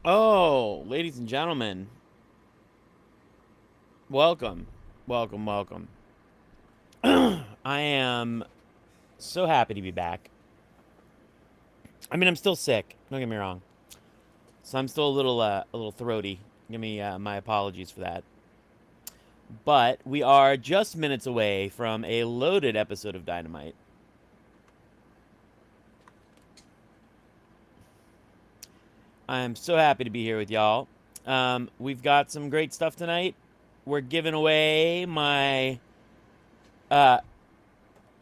Oh, ladies and gentlemen, welcome, welcome, welcome. I am so happy to be back. I mean, I'm still sick. Don't get me wrong, so I'm still a little throaty. Give me my apologies for that. But we are just minutes away from a loaded episode of Dynamite. I'm so happy to be here with y'all. We've got some great stuff tonight. We're giving away my uh,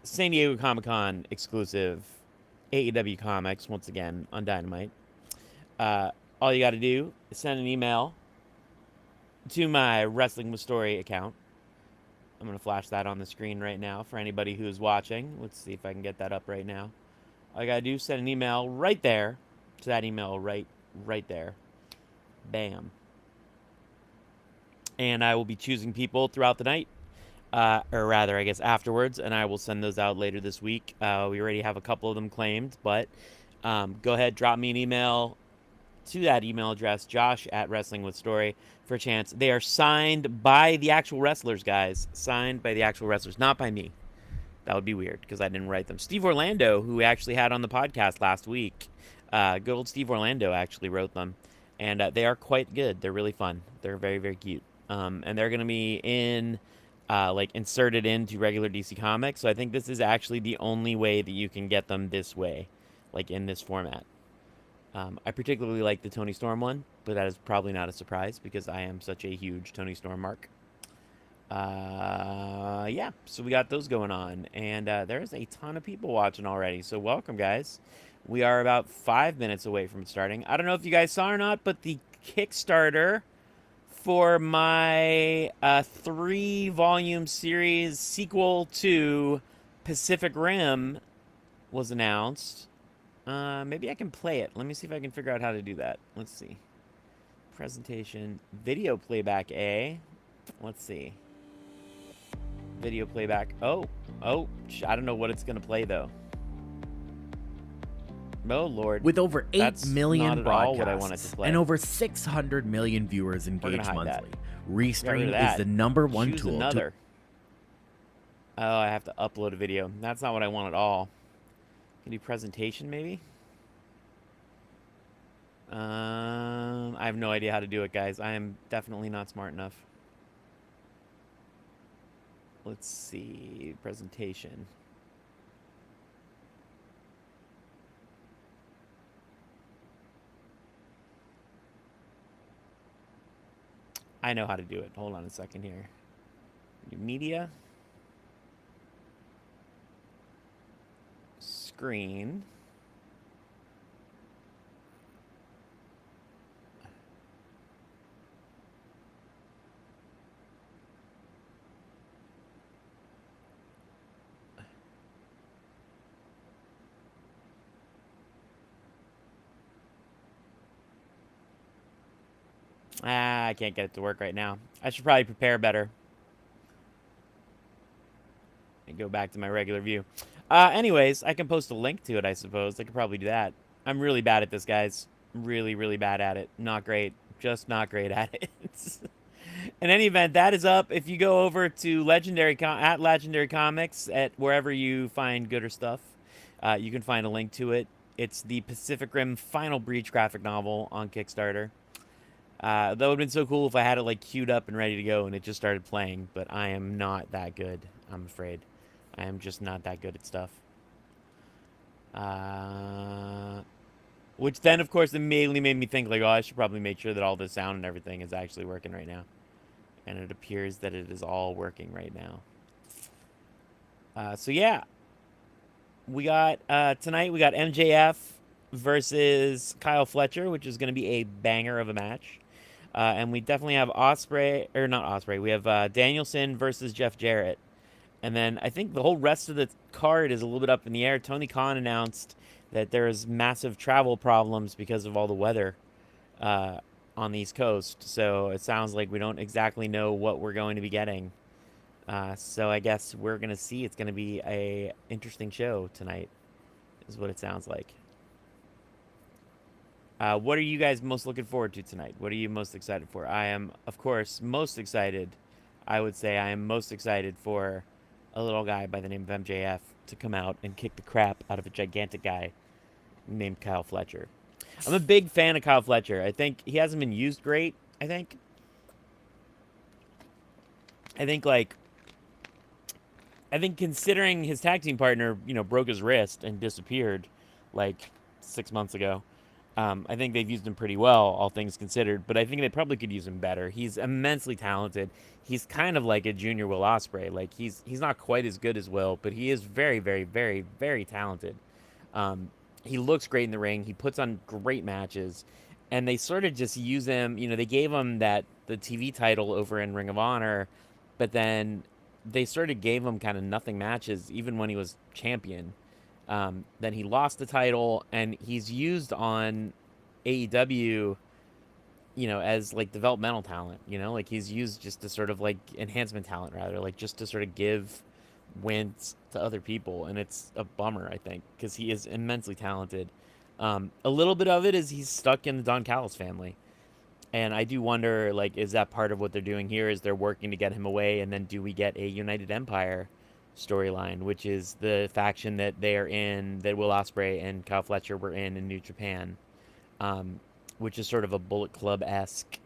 San Diego Comic Con exclusive AEW comics once again on Dynamite. All you got to do is send an email to my Wrestling with Story account. I'm going to flash that on the screen right now for anybody who's watching. Let's see if I can get that up right now. All you got to do is send an email right there to that email right there. Bam. And I will be choosing people throughout the night. Or rather, I guess afterwards, and I will send those out later this week. We already have a couple of them claimed, but go ahead, drop me an email to that email address, Josh at Wrestling with Story, for a chance. They are signed by the actual wrestlers, guys. Signed by the actual wrestlers, not by me. That would be weird because I didn't write them. Steve Orlando, who we actually had on the podcast last week, good old Steve Orlando actually wrote them, and they are quite good. They're really fun. They're very, very cute. And they're going to be inserted into regular DC Comics. So I think this is actually the only way that you can get them this way, like in this format. I particularly like the Tony Storm one, but that is probably not a surprise because I am such a huge Tony Storm mark. Yeah, so we got those going on, and there's a ton of people watching already. So welcome, guys. We are about 5 minutes away from starting. I don't know if you guys saw or not, but the Kickstarter for my 3-volume series sequel to Pacific Rim was announced. Maybe I can play it. Let me see if I can figure out how to do that. Let's see. Presentation, video playback A. Let's see. Video playback. Oh, I don't know what it's going to play, though. Oh, Lord. With over 8 That's million not at all what I wanted to broadcasts play. and over 600 million viewers We're gonna engaged hide monthly, Get rid of Restream that. is the number one Choose tool another. Oh, I have to upload a video. That's not what I want at all. Can do presentation, maybe? I have no idea how to do it, guys. I am definitely not smart enough. Let's see. Presentation. I know how to do it. Hold on a second here. Media. Screen. I can't get it to work right now. I should probably prepare better. And go back to my regular view. Anyways, I can post a link to it, I suppose. I could probably do that. I'm really bad at this, guys. Really, really bad at it. Not great. Just not great at it. In any event, that is up. If you go over to Legendary Comics at wherever you find gooder stuff, you can find a link to it. It's the Pacific Rim Final Breach graphic novel on Kickstarter. That would have been so cool if I had it like queued up and ready to go and it just started playing, but I am not that good, I'm afraid. I am just not that good at stuff. Which then, of course, immediately made me think, like, oh, I should probably make sure that all the sound and everything is actually working right now. And it appears that it is all working right now. So, yeah. We got, tonight, we got MJF versus Kyle Fletcher, which is going to be a banger of a match. And we definitely have we have Danielson versus Jeff Jarrett. And then I think the whole rest of the card is a little bit up in the air. Tony Khan announced that there's massive travel problems because of all the weather on the East Coast. So it sounds like we don't exactly know what we're going to be getting. So I guess we're going to see. It's going to be a interesting show tonight, is what it sounds like. What are you guys most looking forward to tonight? What are you most excited for? I am, of course, most excited. I would say I am most excited for a little guy by the name of MJF to come out and kick the crap out of a gigantic guy named Kyle Fletcher. I'm a big fan of Kyle Fletcher. I think he hasn't been used great. I think like I think considering his tag team partner, broke his wrist and disappeared like 6 months ago. I think they've used him pretty well, all things considered. But I think they probably could use him better. He's immensely talented. He's kind of like a junior Will Ospreay. Like he's not quite as good as Will, but he is very, very, very, very talented. He looks great in the ring. He puts on great matches, and they sort of just use him. They gave him the TV title over in Ring of Honor, but then they sort of gave him kind of nothing matches even when he was champion. Then he lost the title, and he's used on AEW, as like developmental talent. Like he's used just to sort of like enhancement talent, rather, like just to sort of give wins to other people, and it's a bummer, I think, because he is immensely talented. A little bit of it is he's stuck in the Don Callis family, and I do wonder, like, is that part of what they're doing here? Is they're working to get him away, and then do we get a United Empire storyline, which is the faction that they are in, that Will Ospreay and Kyle Fletcher were in New Japan, which is sort of a Bullet Club-esque,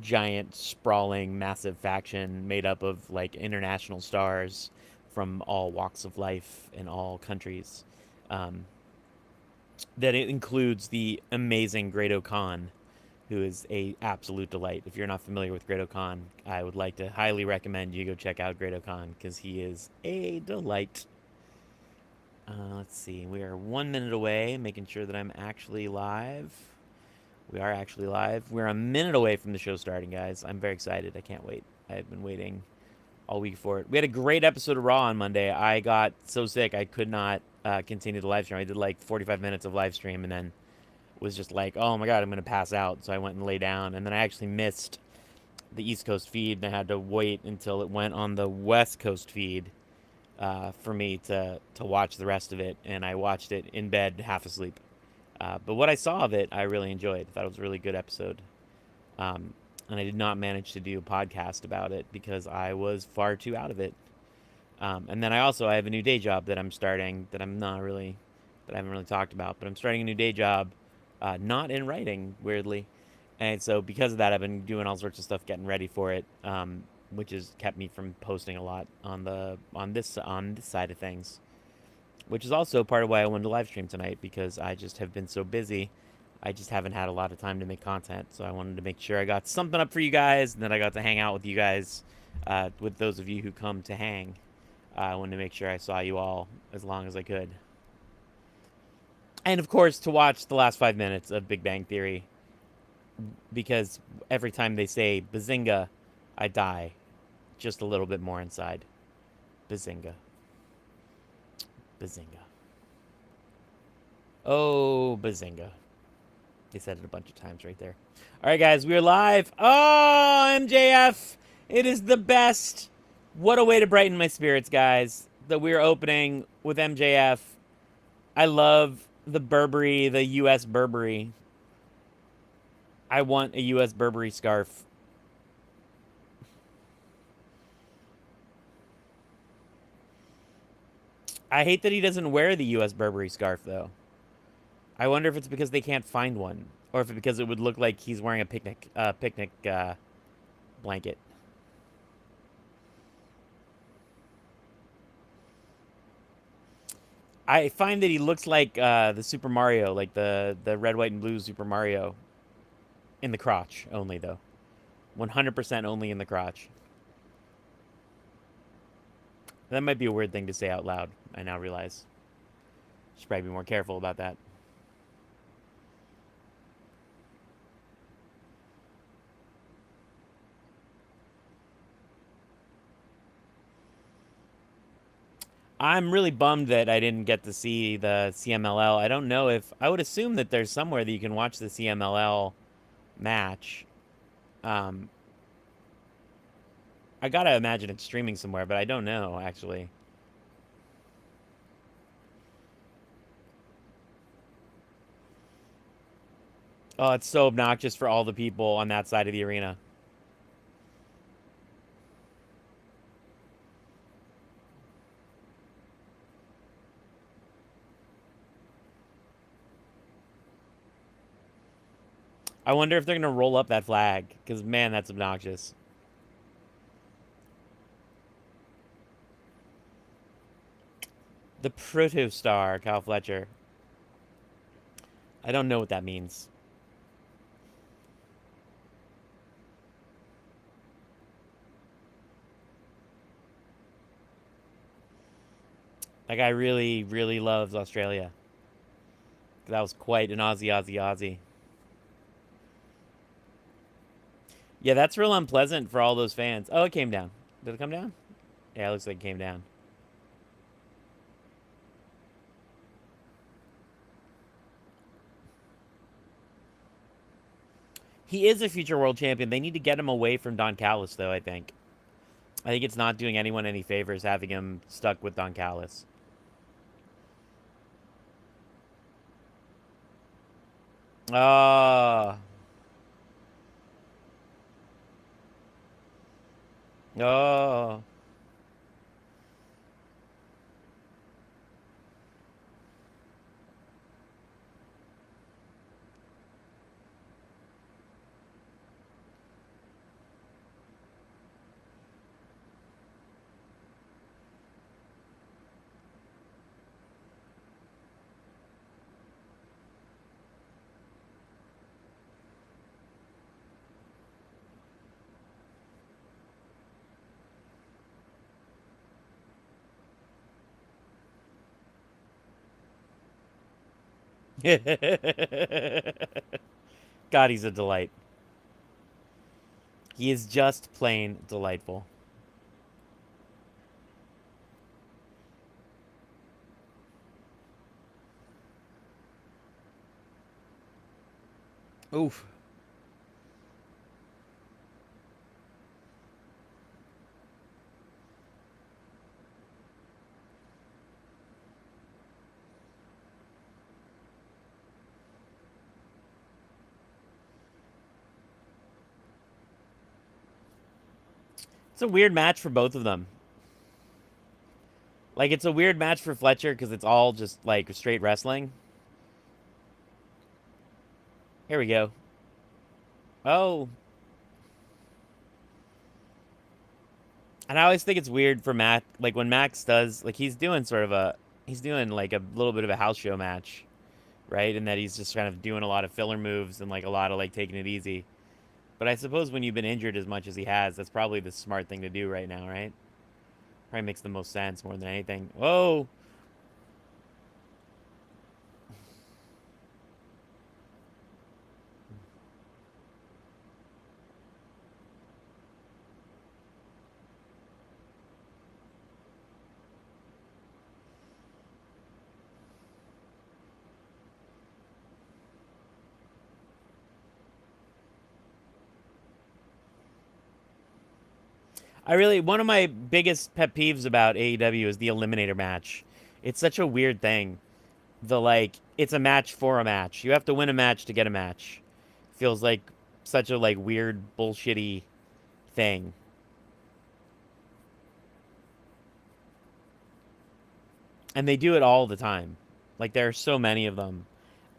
giant, sprawling, massive faction made up of, like, international stars from all walks of life in all countries. That it includes the amazing Great Khan, who is a absolute delight. If you're not familiar with Great Khan, I would like to highly recommend you go check out Great Khan, because he is a delight. Let's see. We are 1 minute away, making sure that I'm actually live. We are actually live. We're a minute away from the show starting, guys. I'm very excited. I can't wait. I've been waiting all week for it. We had a great episode of Raw on Monday. I got so sick I could not continue the live stream. I did like 45 minutes of live stream, and then was just like, oh my god, I'm going to pass out. So I went and lay down, and then I actually missed the East Coast feed, and I had to wait until it went on the West Coast feed for me to watch the rest of it, and I watched it in bed, half asleep. But what I saw of it, I really enjoyed. I thought it was a really good episode. And I did not manage to do a podcast about it because I was far too out of it. And then I have a new day job that I'm starting that I haven't really talked about, but I'm starting a new day job, not in writing, weirdly. And so because of that, I've been doing all sorts of stuff getting ready for it, which has kept me from posting a lot on this side of things. Which is also part of why I wanted to live stream tonight, because I just have been so busy. I just haven't had a lot of time to make content, so I wanted to make sure I got something up for you guys, and then I got to hang out with you guys, with those of you who come to hang. I wanted to make sure I saw you all as long as I could. And of course, to watch the last 5 minutes of Big Bang Theory, because every time they say Bazinga, I die just a little bit more inside. Bazinga. Bazinga. Oh, Bazinga. They said it a bunch of times right there. All right, guys, we're live. Oh, MJF. It is the best. What a way to brighten my spirits, guys, that we're opening with MJF. I love the Burberry, the U.S. Burberry. I want a U.S. Burberry scarf. I hate that he doesn't wear the U.S. Burberry scarf, though. I wonder if it's because they can't find one, or if it's because it would look like he's wearing a picnic blanket. I find that he looks like the Super Mario, like the red, white, and blue Super Mario. In the crotch only, though. 100% only in the crotch. That might be a weird thing to say out loud, I now realize. Should probably be more careful about that. I'm really bummed that I didn't get to see the CMLL. I don't know if... I would assume that there's somewhere that you can watch the CMLL match. I gotta imagine it's streaming somewhere, but I don't know, actually. Oh, it's so obnoxious for all the people on that side of the arena. I wonder if they're going to roll up that flag, because, man, that's obnoxious. The Protostar, Kyle Fletcher. I don't know what that means. That guy really, really loves Australia. That was quite an Aussie, Aussie, Aussie. Yeah, that's real unpleasant for all those fans. Oh, it came down. Did it come down? Yeah, it looks like it came down. He is a future world champion. They need to get him away from Don Callis, though, I think. I think it's not doing anyone any favors having him stuck with Don Callis. Oh. Oh. God, he's a delight. He is just plain delightful. Oof. It's a weird match for both of them. Like, it's a weird match for Fletcher because it's all just, like, straight wrestling. Here we go. Oh. And I always think it's weird for Matt, like, when Max does, like, he's doing like, a little bit of a house show match, right? And that he's just kind of doing a lot of filler moves and, like, a lot of, like, taking it easy. But I suppose when you've been injured as much as he has, that's probably the smart thing to do right now, right? Probably makes the most sense more than anything. Whoa! One of my biggest pet peeves about AEW is the Eliminator match. It's such a weird thing. It's a match for a match. You have to win a match to get a match. Feels like such a, like, weird, bullshitty thing. And they do it all the time. Like, there are so many of them.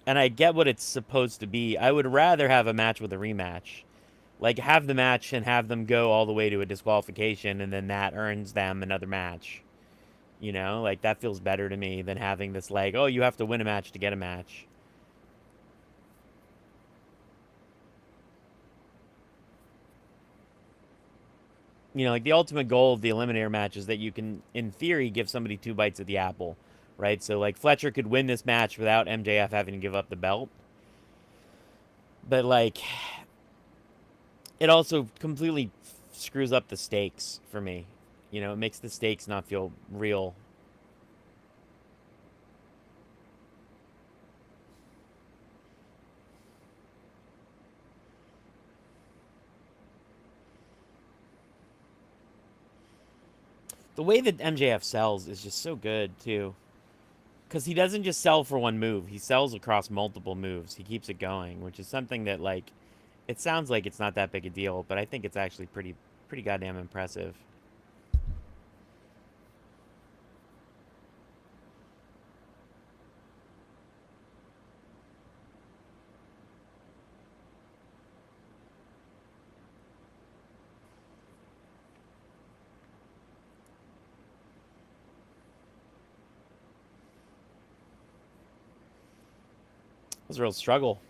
And I get what it's supposed to be. I would rather have a match with a rematch. Like, have the match and have them go all the way to a disqualification, and then that earns them another match. You know, like, that feels better to me than having this, like, oh, you have to win a match to get a match. You know, like, the ultimate goal of the Eliminator match is that you can, in theory, give somebody two bites at the apple, right? So, like, Fletcher could win this match without MJF having to give up the belt. But, like, it also completely screws up the stakes for me. You know, it makes the stakes not feel real. The way that MJF sells is just so good, too. Because he doesn't just sell for one move. He sells across multiple moves. He keeps it going, which is something that, like, it sounds like it's not that big a deal, but I think it's actually pretty goddamn impressive. It was a real struggle.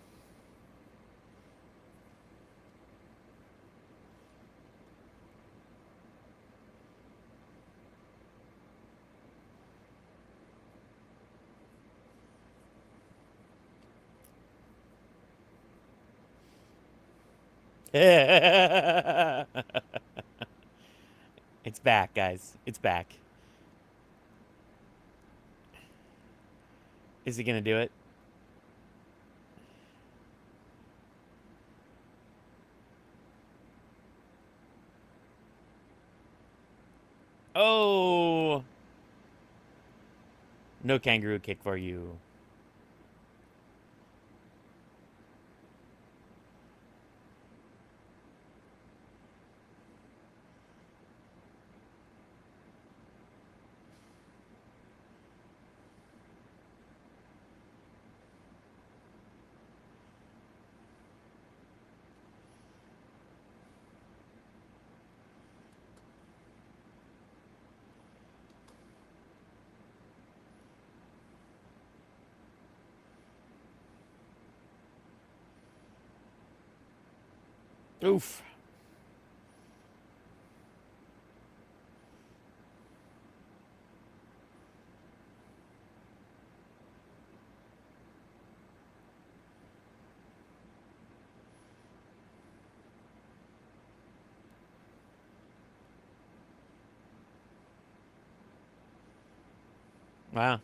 It's back, guys. It's back. Is he gonna do it? Oh! No kangaroo kick for you. Oof. Wow.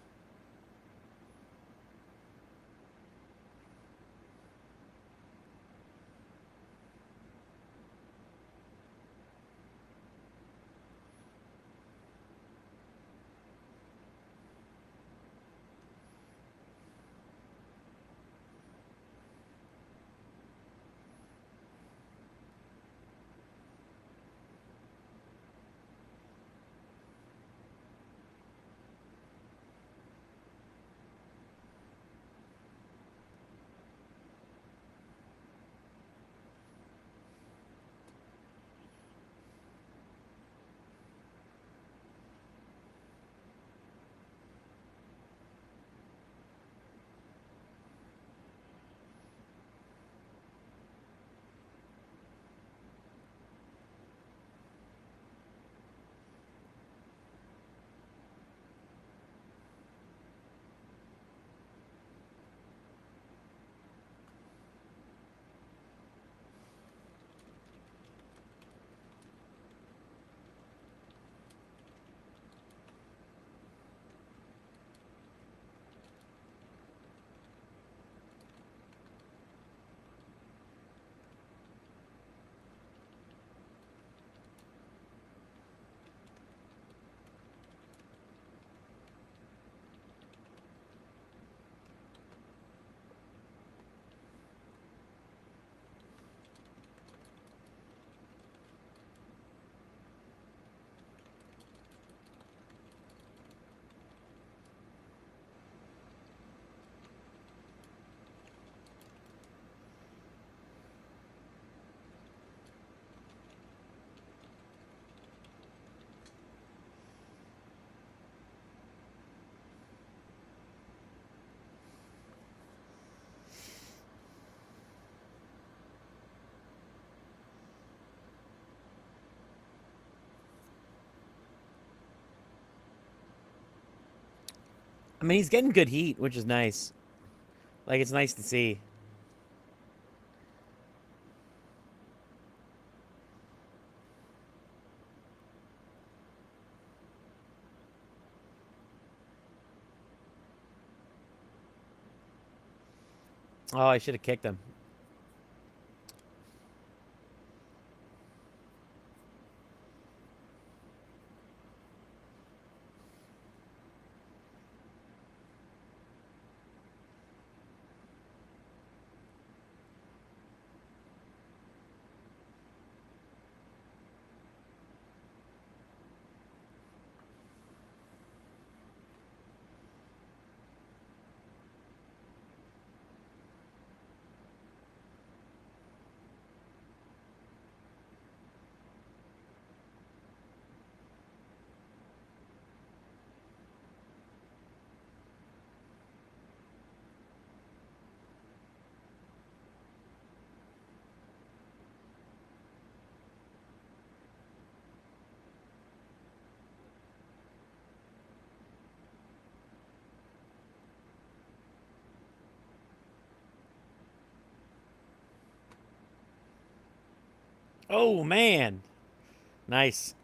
I mean, he's getting good heat, which is nice. Like, it's nice to see. Oh, I should have kicked him. Oh, man. Nice.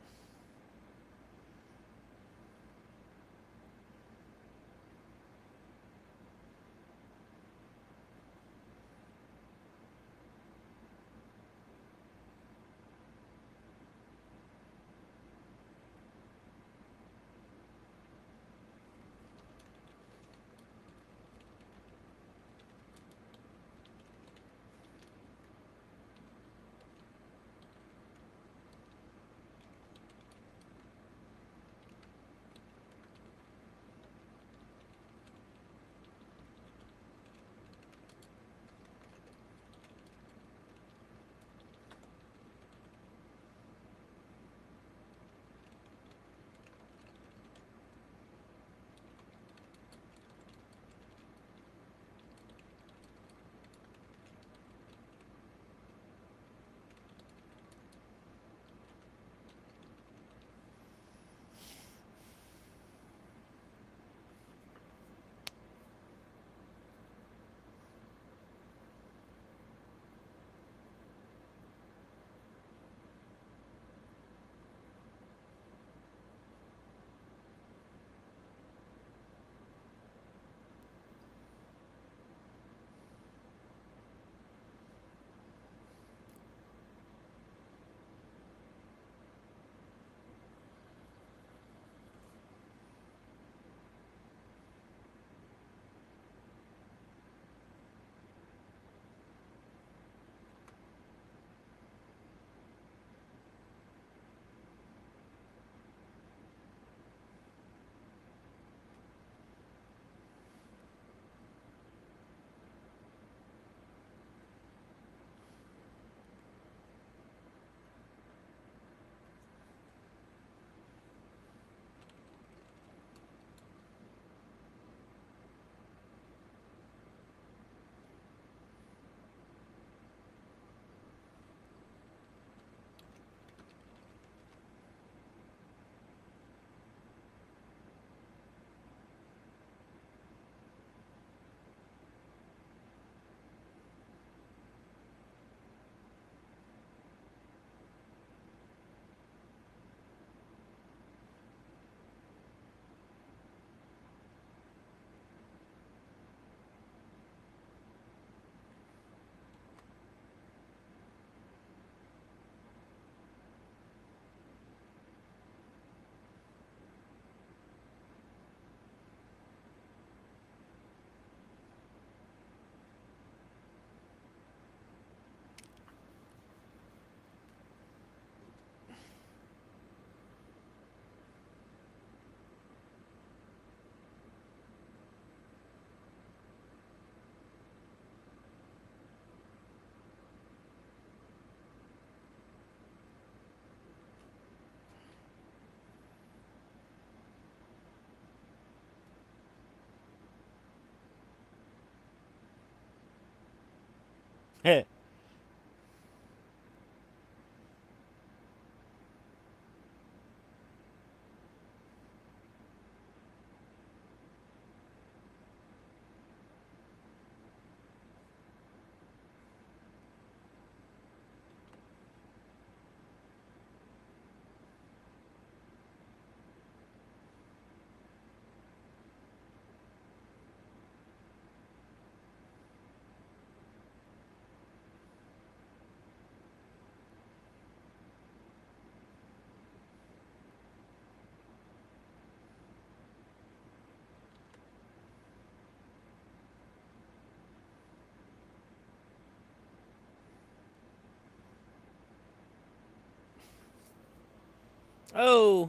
Oh.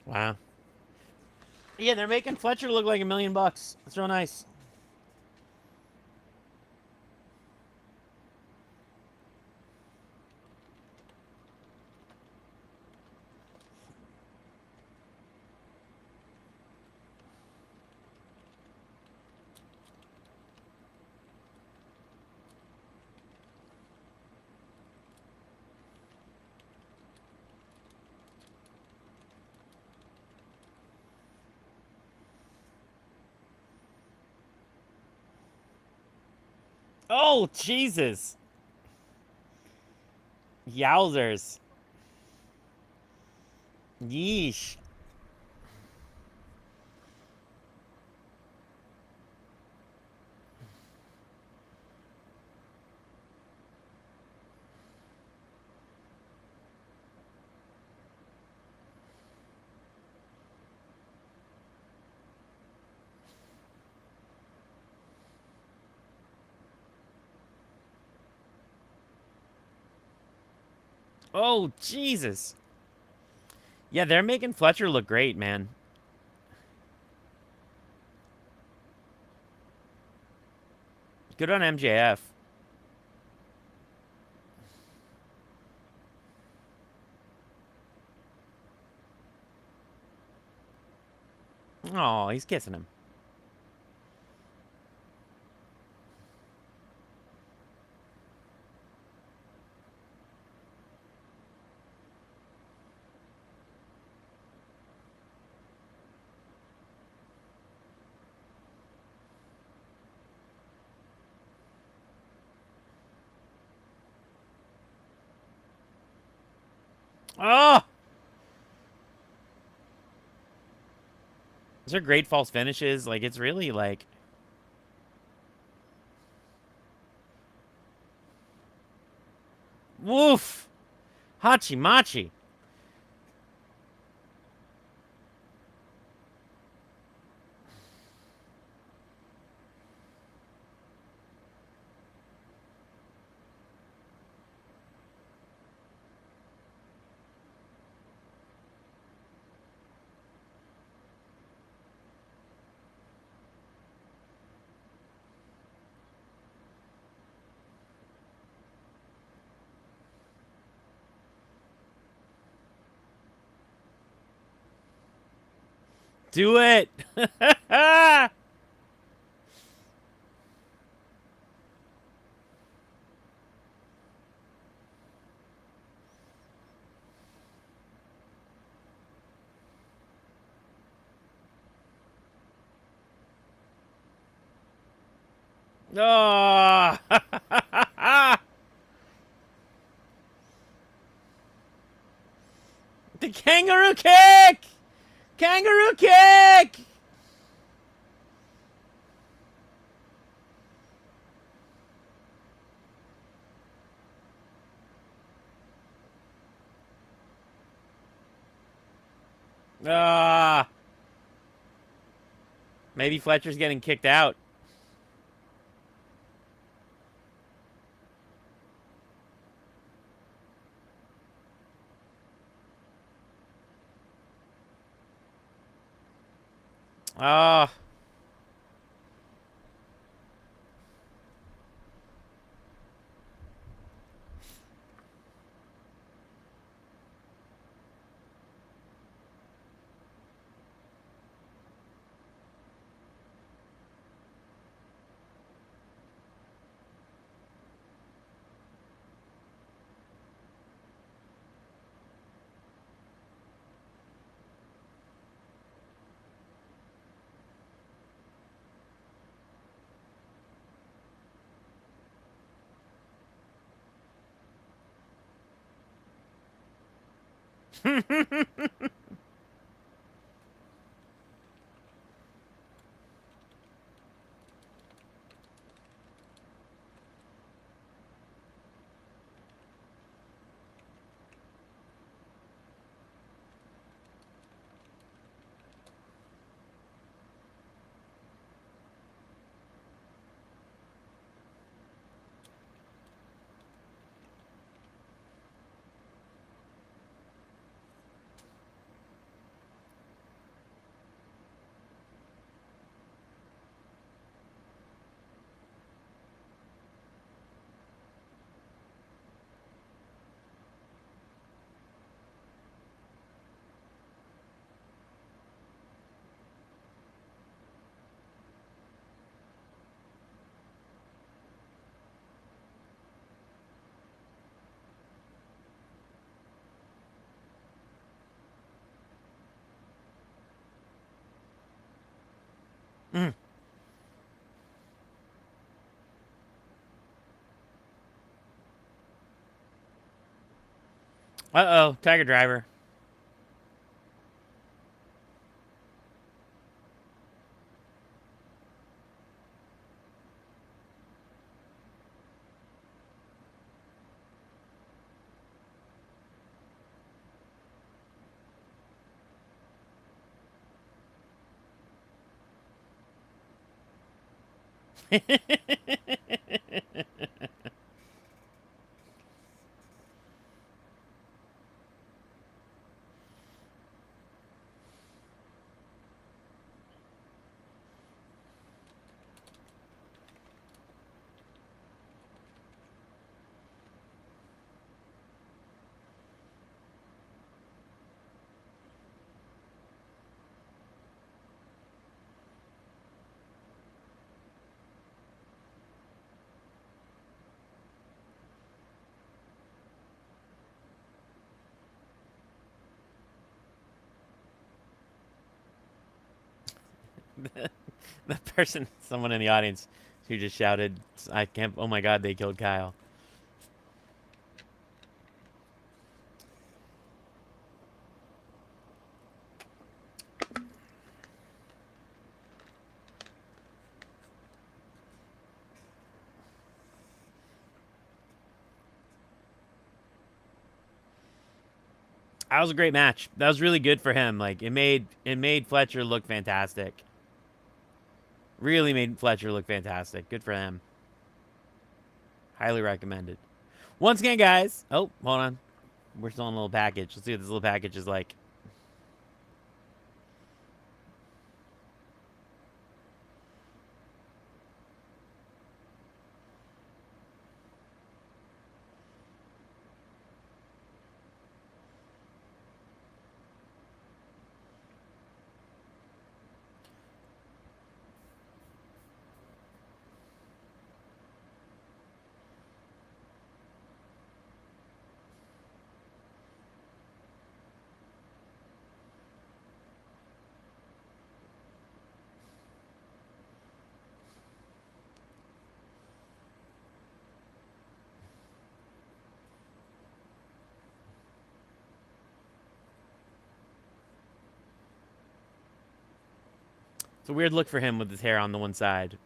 Wow. Yeah, they're making Fletcher look like $1,000,000. That's real nice. Oh, Jesus. Yowzers. Yeesh. Oh, Jesus. Yeah, they're making Fletcher look great, man. Good on MJF. Oh, he's kissing him. Oh! These are great false finishes. Like, it's really like... Woof! Hachi Machi. Do it! Oh! The kangaroo kick! Kangaroo kick! Ah! Maybe Fletcher's getting kicked out. Ah. Uh-oh, Tiger Driver. The person, someone in the audience who just shouted, I can't, oh my God, they killed Kyle. That was a great match. That was really good for him. Like it made Fletcher look fantastic. Really made Fletcher look fantastic. Good for him. Highly recommended. Once again, guys. Oh, hold on. We're still in a little package. Let's see what this little package is like. It's a weird look for him with his hair on the one side.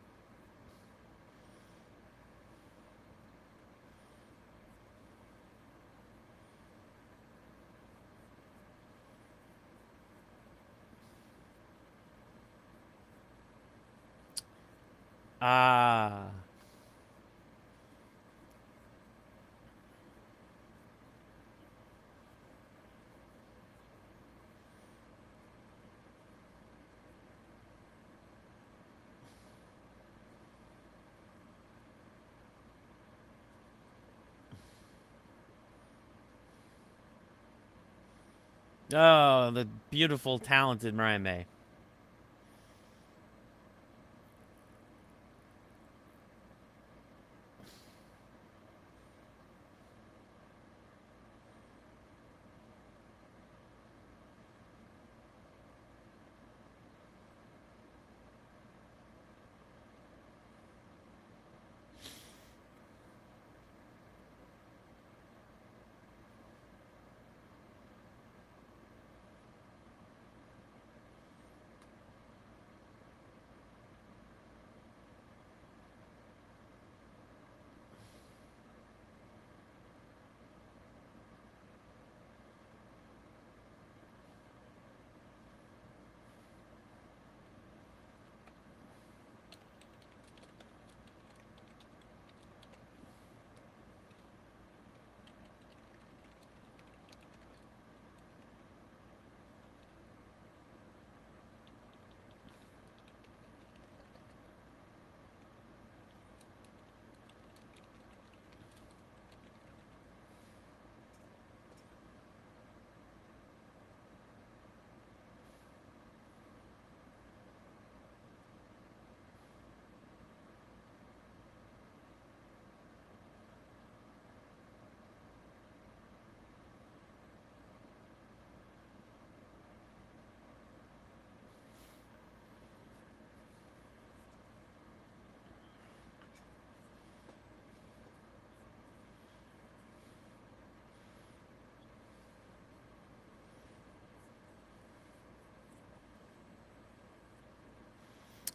Ah. Oh, the beautiful, talented Mariah May.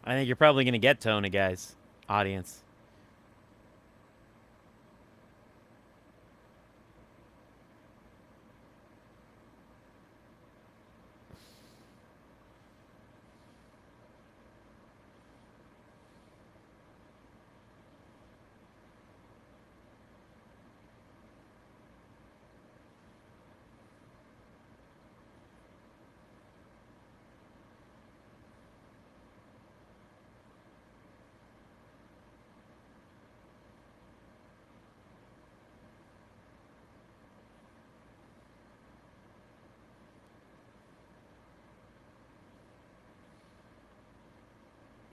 I think you're probably gonna get Tona, guys. Audience.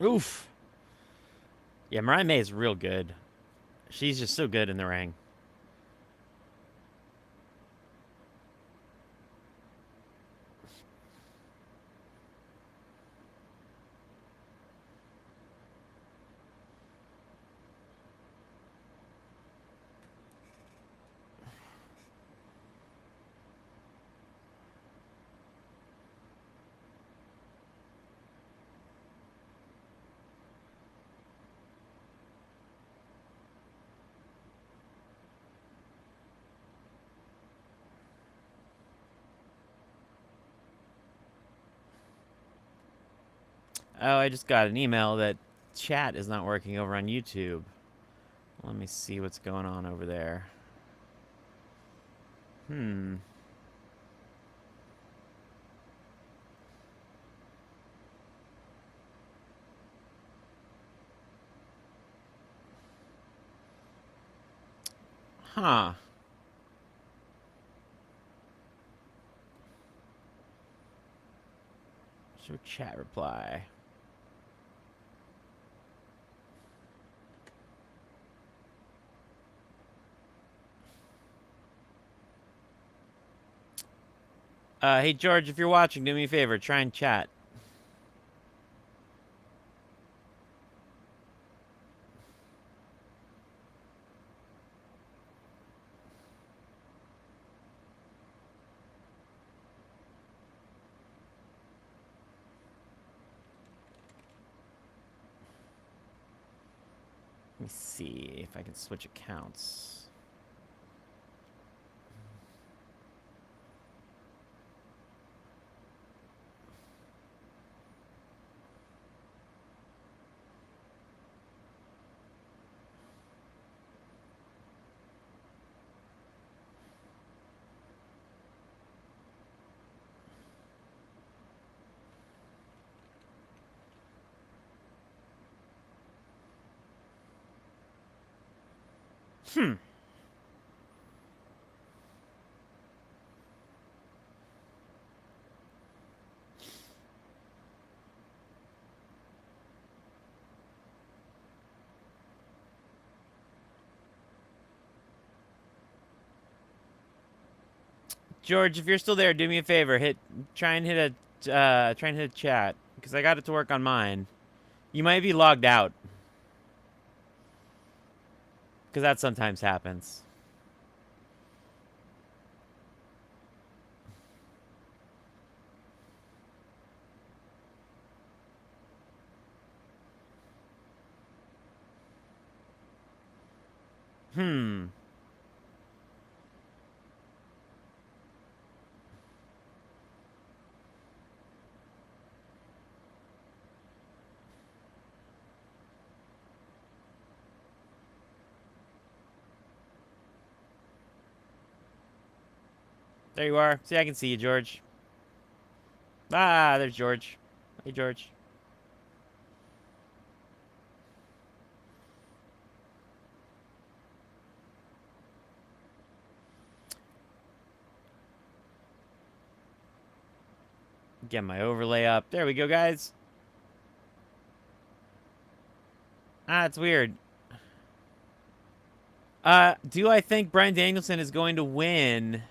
Oof. Yeah, Mariah May is real good. She's just so good in the ring. Oh, I just got an email that chat is not working over on YouTube. Let me see what's going on over there. Hmm. Huh. Show chat reply. Hey George, if you're watching, do me a favor, try and chat. Let me see if I can switch accounts. Hmm. George, if you're still there, do me a favor. Try and hit a chat because I got it to work on mine. You might be logged out because that sometimes happens. Hmm. There you are. See, I can see you, George. Ah, there's George. Hey, George. Get my overlay up. There we go, guys. Ah, it's weird. Do I think Bryan Danielson is going to win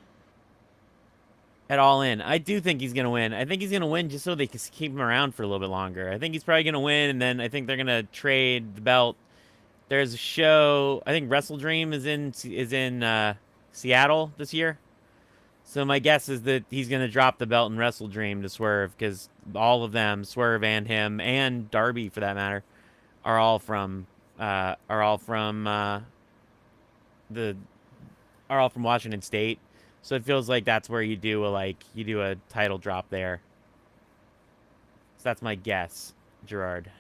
at All In? I do think he's going to win. I think he's going to win just so they can keep him around for a little bit longer. I think he's probably going to win, and then I think they're going to trade the belt. There's a show. I think Wrestle Dream is in Seattle this year. So my guess is that he's going to drop the belt and wrestle Dream to Swerve because all of them, Swerve and him and Darby for that matter, are all from uh, are all from uh, the are all from Washington State. So it feels like that's where you do a title drop there. So that's my guess, Gerard.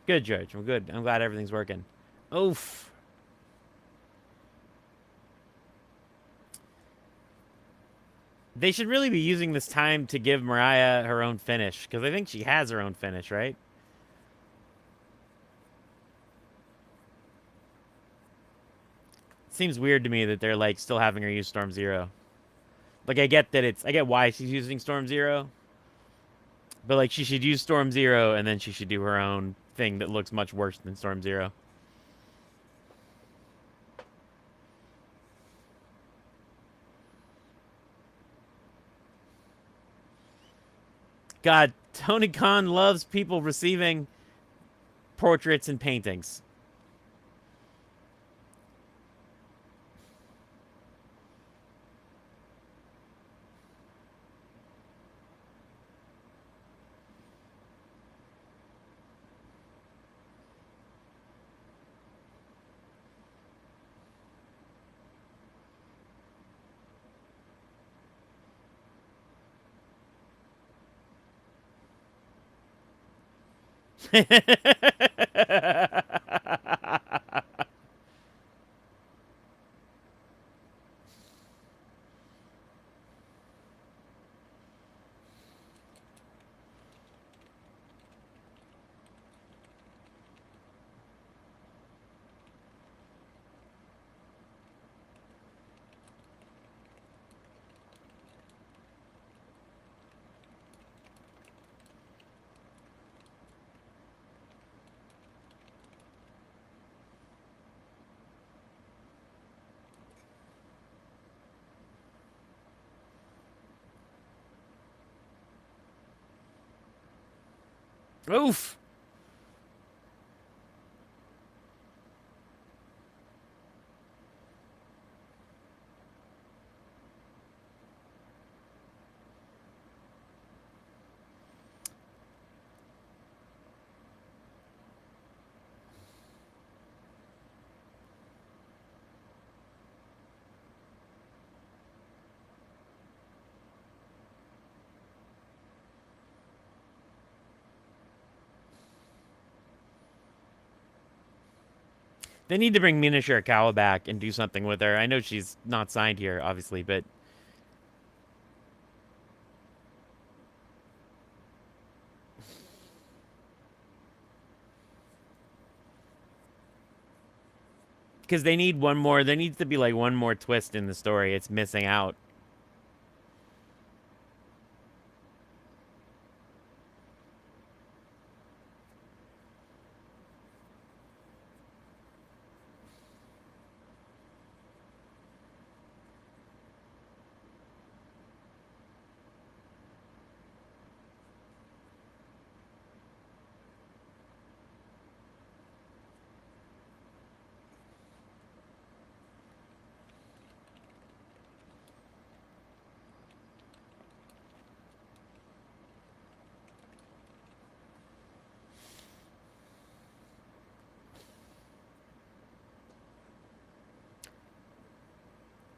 Good, George. I'm good. I'm glad everything's working. Oof. They should really be using this time to give Mariah her own finish, because I think she has her own finish, right? It seems weird to me that they're like still having her use Storm Zero. Like I get why she's using Storm Zero, but like she should use Storm Zero and then she should do her own thing that looks much worse than Storm Zero. God, Tony Khan loves people receiving portraits and paintings. Oof. They need to bring Mina Shirakawa back and do something with her. I know she's not signed here, obviously, but because they need one more. There needs to be like one more twist in the story. It's missing out.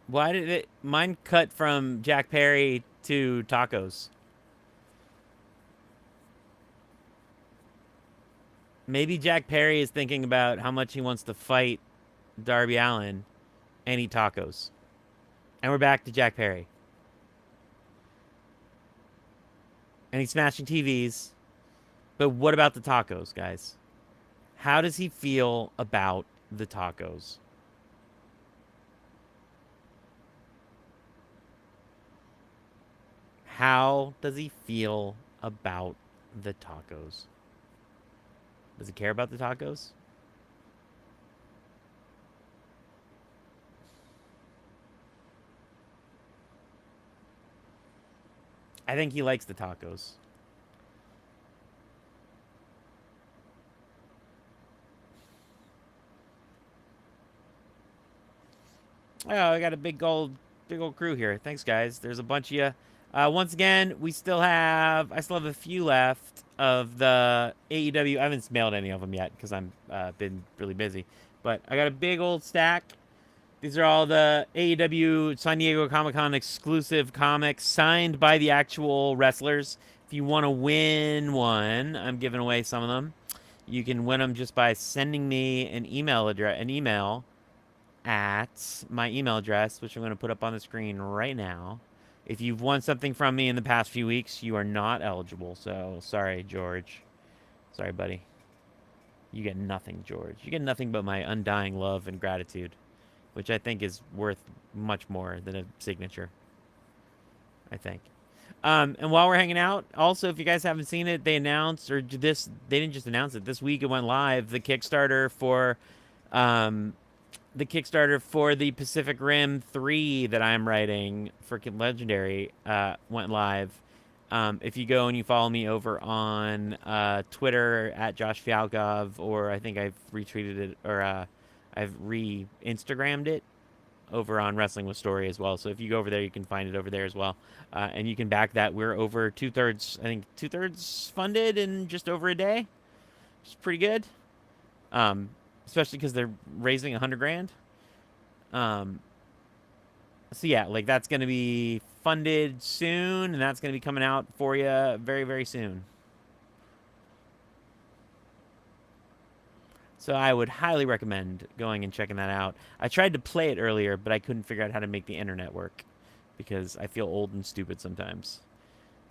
Why did it? Mine cut from Jack Perry to tacos. Maybe Jack Perry is thinking about how much he wants to fight Darby Allin and eat tacos. And we're back to Jack Perry. And he's smashing TVs. But what about the tacos, guys? How does he feel about the tacos? How does he feel about the tacos? Does he care about the tacos? I think he likes the tacos. Oh, I got a big old crew here. Thanks, guys. There's a bunch of you. Once again, I still have a few left of the AEW. I haven't mailed any of them yet because I'm been really busy. But I got a big old stack. These are all the AEW San Diego Comic-Con exclusive comics signed by the actual wrestlers. If you want to win one, I'm giving away some of them. You can win them just by sending me an email at my email address, which I'm going to put up on the screen right now. If you've won something from me in the past few weeks, you are not eligible. So sorry, George. Sorry, buddy. You get nothing, George. You get nothing but my undying love and gratitude, which I think is worth much more than a signature. I think. And while we're hanging out, also, if you guys haven't seen it, they announced, or this, they didn't just announce it. This week it went live. The Kickstarter for the Pacific Rim 3 that I'm writing for Legendary went live. If you go and you follow me over on Twitter at Josh Fialkov, or I think I've retweeted it, or I've re-Instagrammed it over on Wrestling with Story as well. So if you go over there, you can find it over there as well. And you can back that. We're over two-thirds funded in just over a day. Which is pretty good. Especially because they're raising 100 grand. So yeah, like that's going to be funded soon, and that's going to be coming out for you very, very soon. So I would highly recommend going and checking that out. I tried to play it earlier, but I couldn't figure out how to make the internet work because I feel old and stupid sometimes.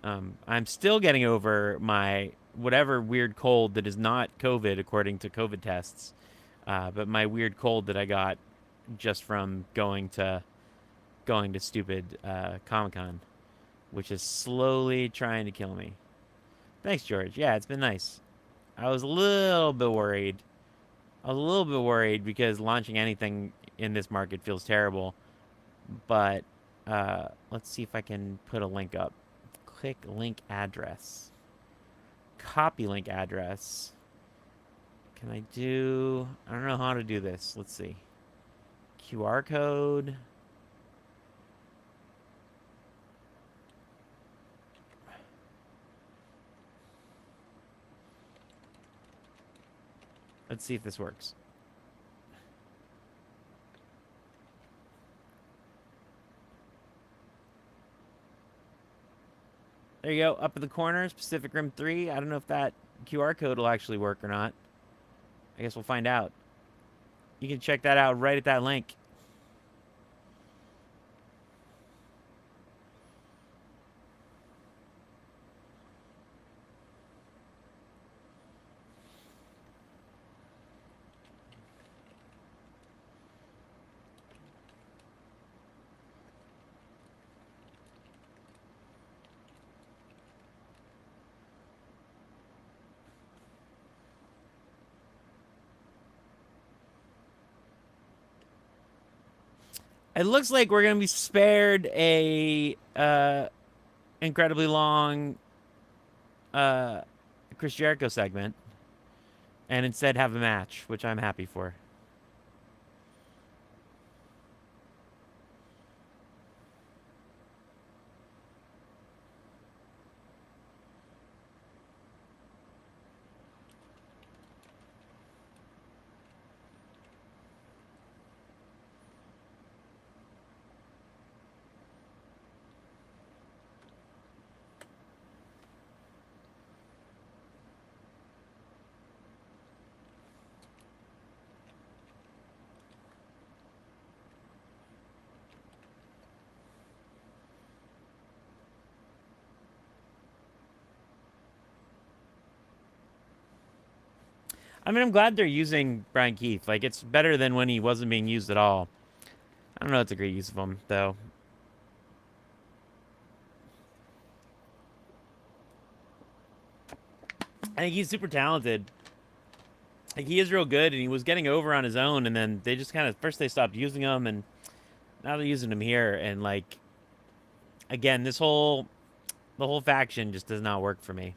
I'm still getting over my whatever weird cold that is not COVID according to COVID tests, but my weird cold that I got just from going to stupid Comic-Con, which is slowly trying to kill me. Thanks, George. Yeah, it's been nice. I was a little bit worried. Because launching anything in this market feels terrible. But let's see if I can put a link up. Click link address. Copy link address. Can I do... I don't know how to do this. Let's see. QR code. Let's see if this works. There you go, up in the corners, Pacific Rim 3. I don't know if that QR code will actually work or not. I guess we'll find out. You can check that out right at that link. It looks like we're going to be spared a incredibly long Chris Jericho segment and instead have a match, which I'm happy for. I mean, I'm glad they're using Brian Keith. Like, it's better than when he wasn't being used at all. I don't know if it's a great use of him, though. I think he's super talented. Like, he is real good, and he was getting over on his own, and then they just kind of... First, they stopped using him, and now they're using him here, and, like... Again, the whole faction just does not work for me.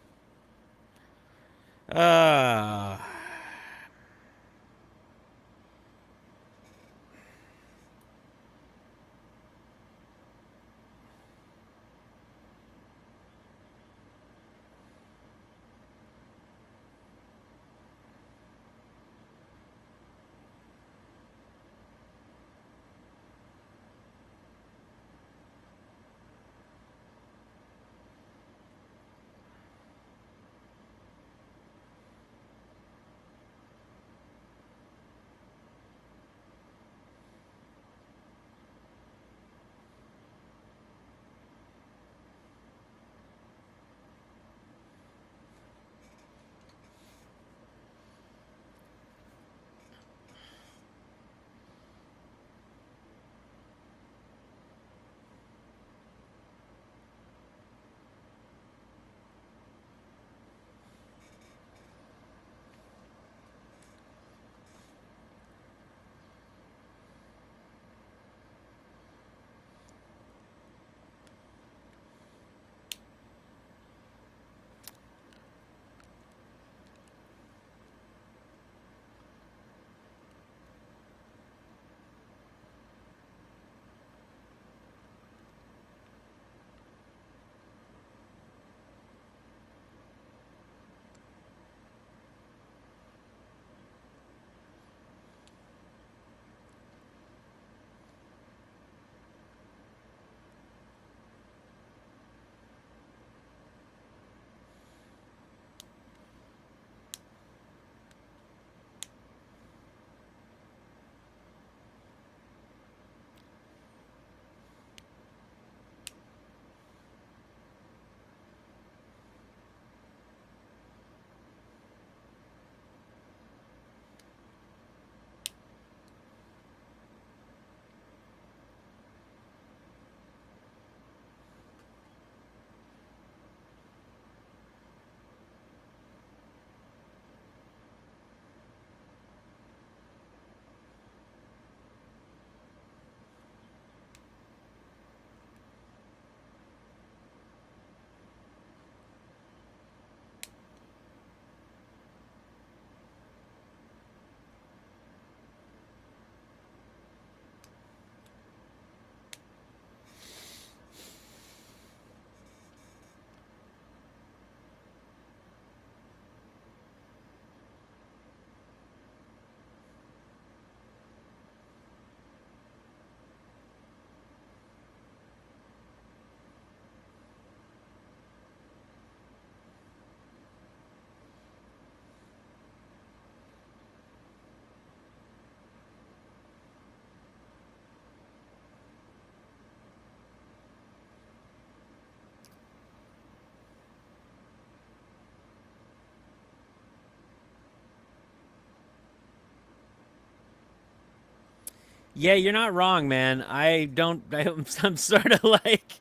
Yeah, you're not wrong, man. I'm sort of like,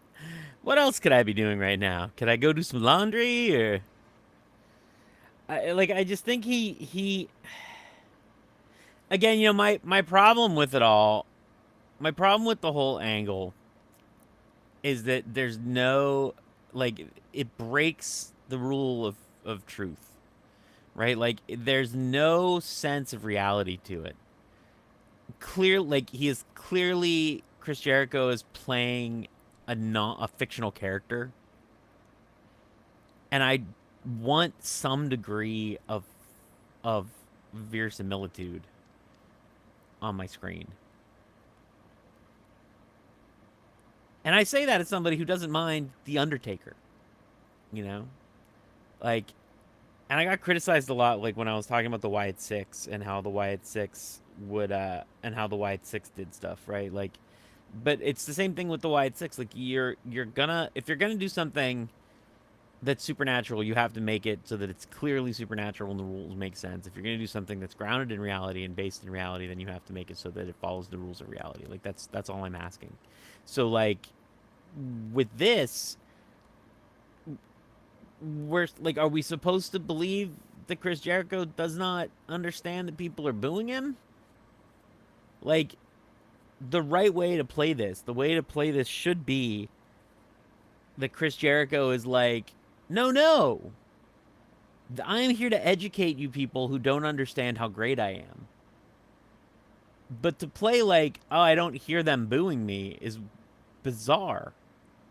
what else could I be doing right now? Could I go do some laundry or I just think he again, my problem with it all, my problem with the whole angle is that there's no like it breaks the rule of truth, right? Like there's no sense of reality to it. Clear like he is clearly Chris Jericho is playing a fictional character, and I want some degree of verisimilitude on my screen. And I say that as somebody who doesn't mind The Undertaker, you know? Like, and I got criticized a lot, like, when I was talking about the Wyatt Six and how the Wyatt Six and how the Wyatt Six did stuff, right? Like, but it's the same thing with the Wyatt Six. Like, if you're gonna do something that's supernatural, you have to make it so that it's clearly supernatural and the rules make sense. If you're gonna do something that's grounded in reality and based in reality, then you have to make it so that it follows the rules of reality. Like, that's all I'm asking. So, like, with this, we're like, are we supposed to believe that Chris Jericho does not understand that people are booing him? Like, the right way to play this, the way to play this should be that Chris Jericho is like, no, no, I'm here to educate you people who don't understand how great I am. But to play like, oh, I don't hear them booing me is bizarre.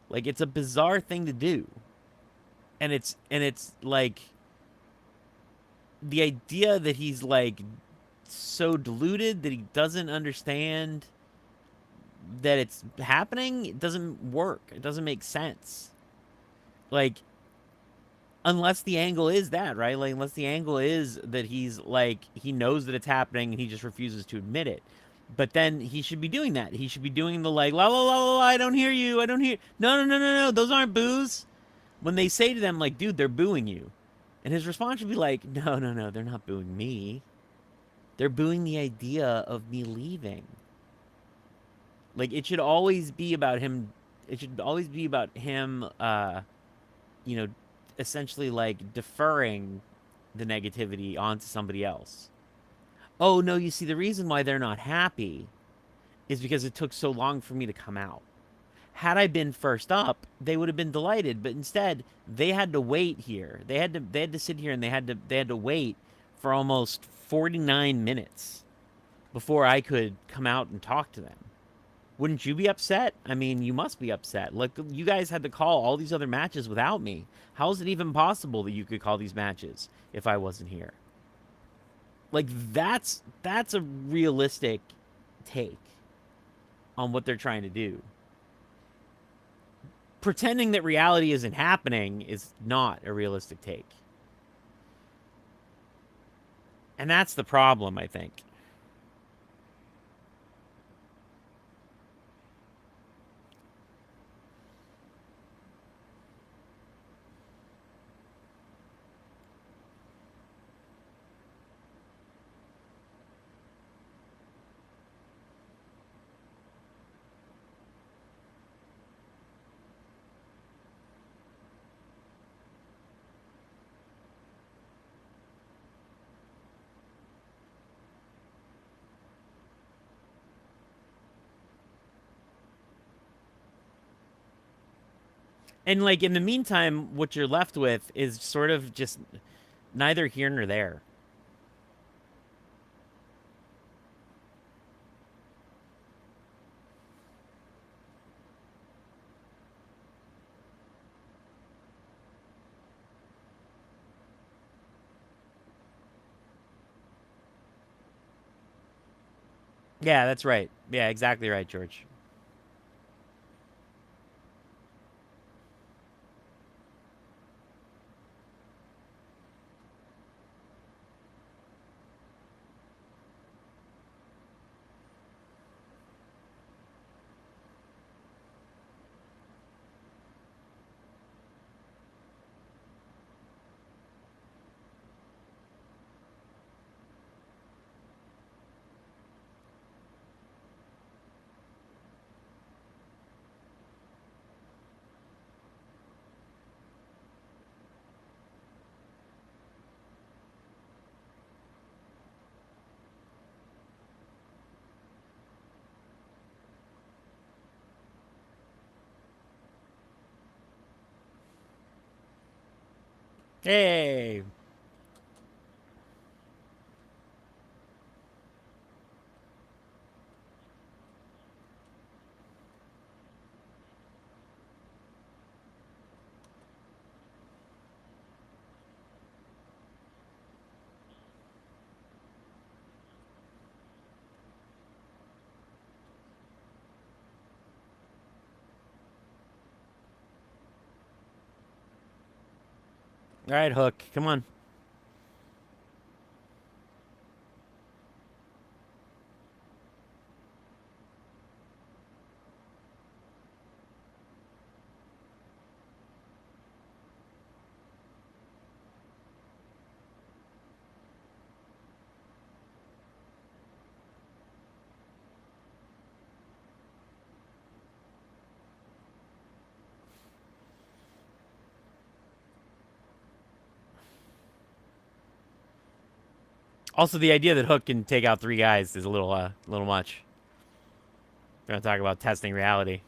Like, it's a bizarre thing to do. And it's like the idea that he's like so deluded that he doesn't understand that it's happening, it doesn't work. It doesn't make sense. Like, unless the angle is that, right? Like, unless the angle is that he's like, he knows that it's happening and he just refuses to admit it. But then he should be doing that. He should be doing the like, la la la la, la, I don't hear you. I don't hear. No, no, no, no, no. Those aren't boos. When they say to them, like, dude, they're booing you. And his response should be like, no, no, no, they're not booing me. They're booing the idea of me leaving. Like, it should always be about him. It should always be about him, you know, essentially like deferring the negativity onto somebody else. Oh, no, you see, the reason why they're not happy is because it took so long for me to come out. Had I been first up, they would have been delighted, but instead they had to wait here. They had to sit here and they had to wait for almost 49 minutes before I could come out and talk to them. Wouldn't you be upset? I mean, you must be upset. Look, you guys had to call all these other matches without me. How is it even possible that you could call these matches if I wasn't here? Like, that's a realistic take on what they're trying to do. Pretending that reality isn't happening is not a realistic take. And that's the problem, I think. And like in the meantime, what you're left with is sort of just neither here nor there. Yeah, that's right. Yeah, exactly right, George. Hey! All right, Hook, come on. Also, the idea that Hook can take out 3 guys is a little much. We're gonna talk about testing reality.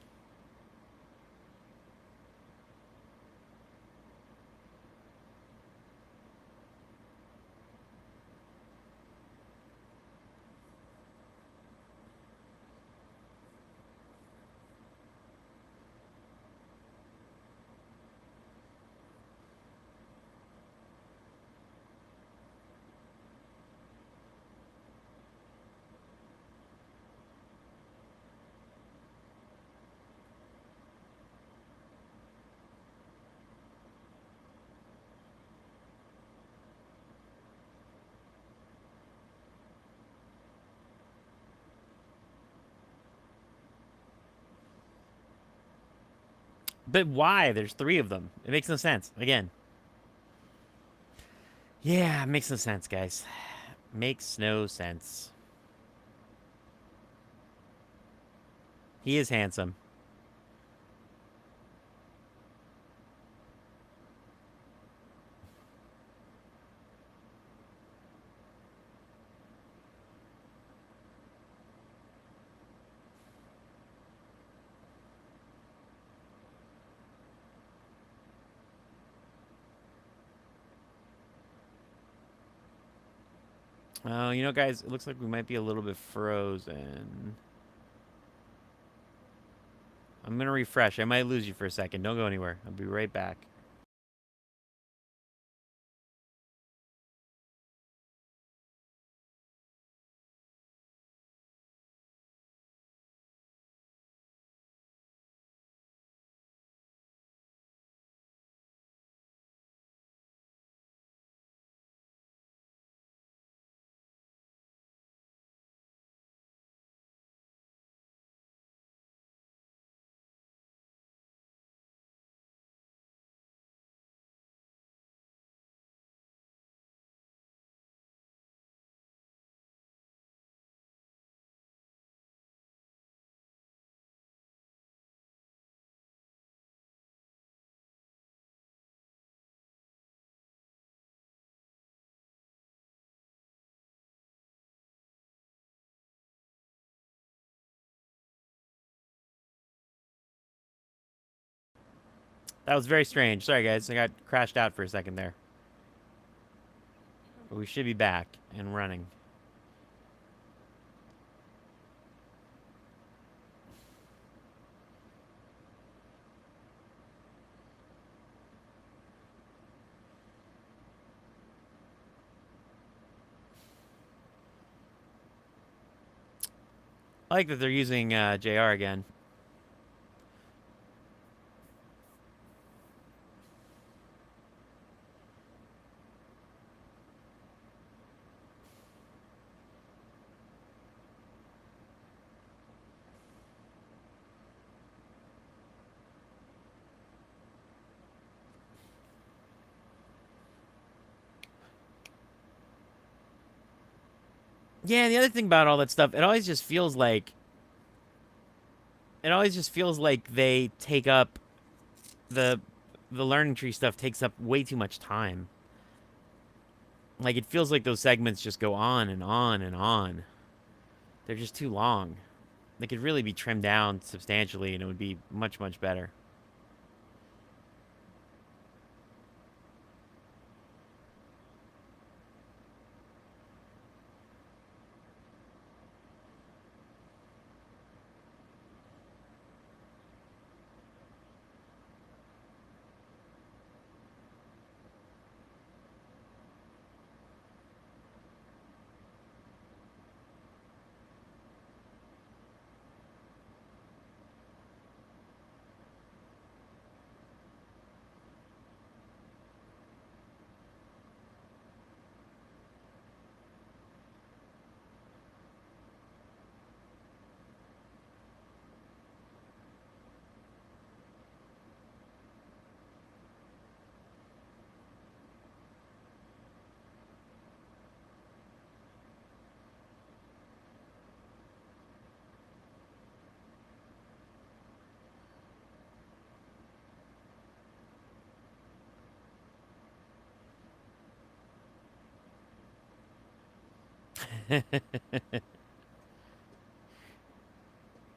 But why? There's 3 of them. It makes no sense. Again. Yeah, it makes no sense, guys. Makes no sense. He is handsome. Oh, you know, guys, it looks like we might be a little bit frozen. I'm going to refresh. I might lose you for a second. Don't go anywhere. I'll be right back. That was very strange. Sorry, guys. I got crashed out for a second there. But we should be back and running. I like that they're using JR again. Yeah, the other thing about all that stuff, it always just feels like they take up the learning tree stuff takes up way too much time. Like it feels like those segments just go on and on and on. They're just too long. They could really be trimmed down substantially and it would be much, much better.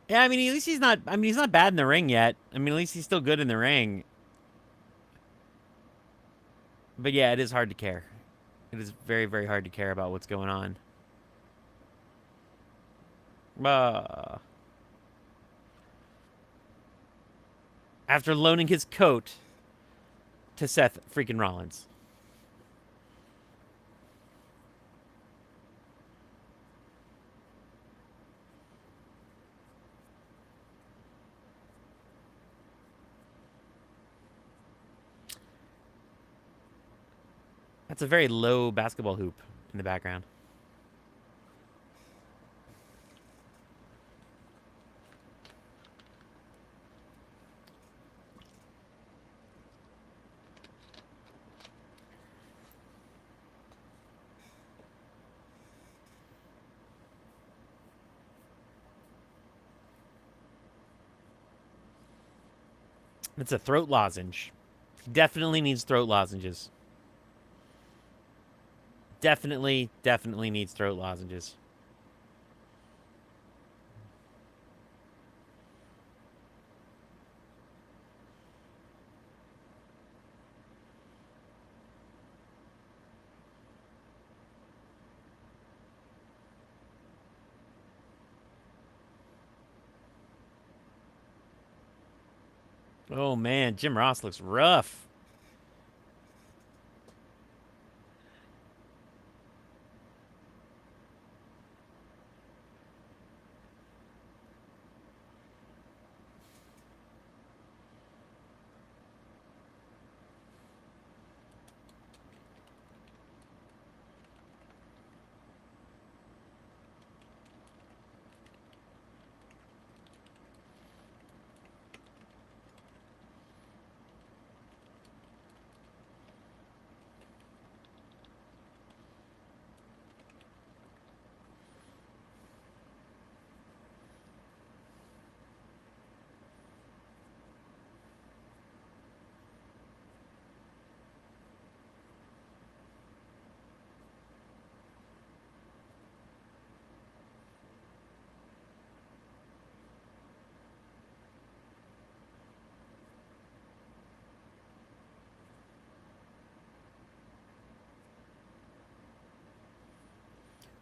Yeah, I mean, at least he's not. I mean, he's not bad in the ring yet. I mean, at least he's still good in the ring. But yeah, it is hard to care. It is very, very hard to care about what's going on. Uh, After loaning his coat to Seth freaking Rollins. That's a very low basketball hoop in the background. It's a throat lozenge. He definitely needs throat lozenges. Definitely, definitely needs throat lozenges. Oh man, Jim Ross looks rough.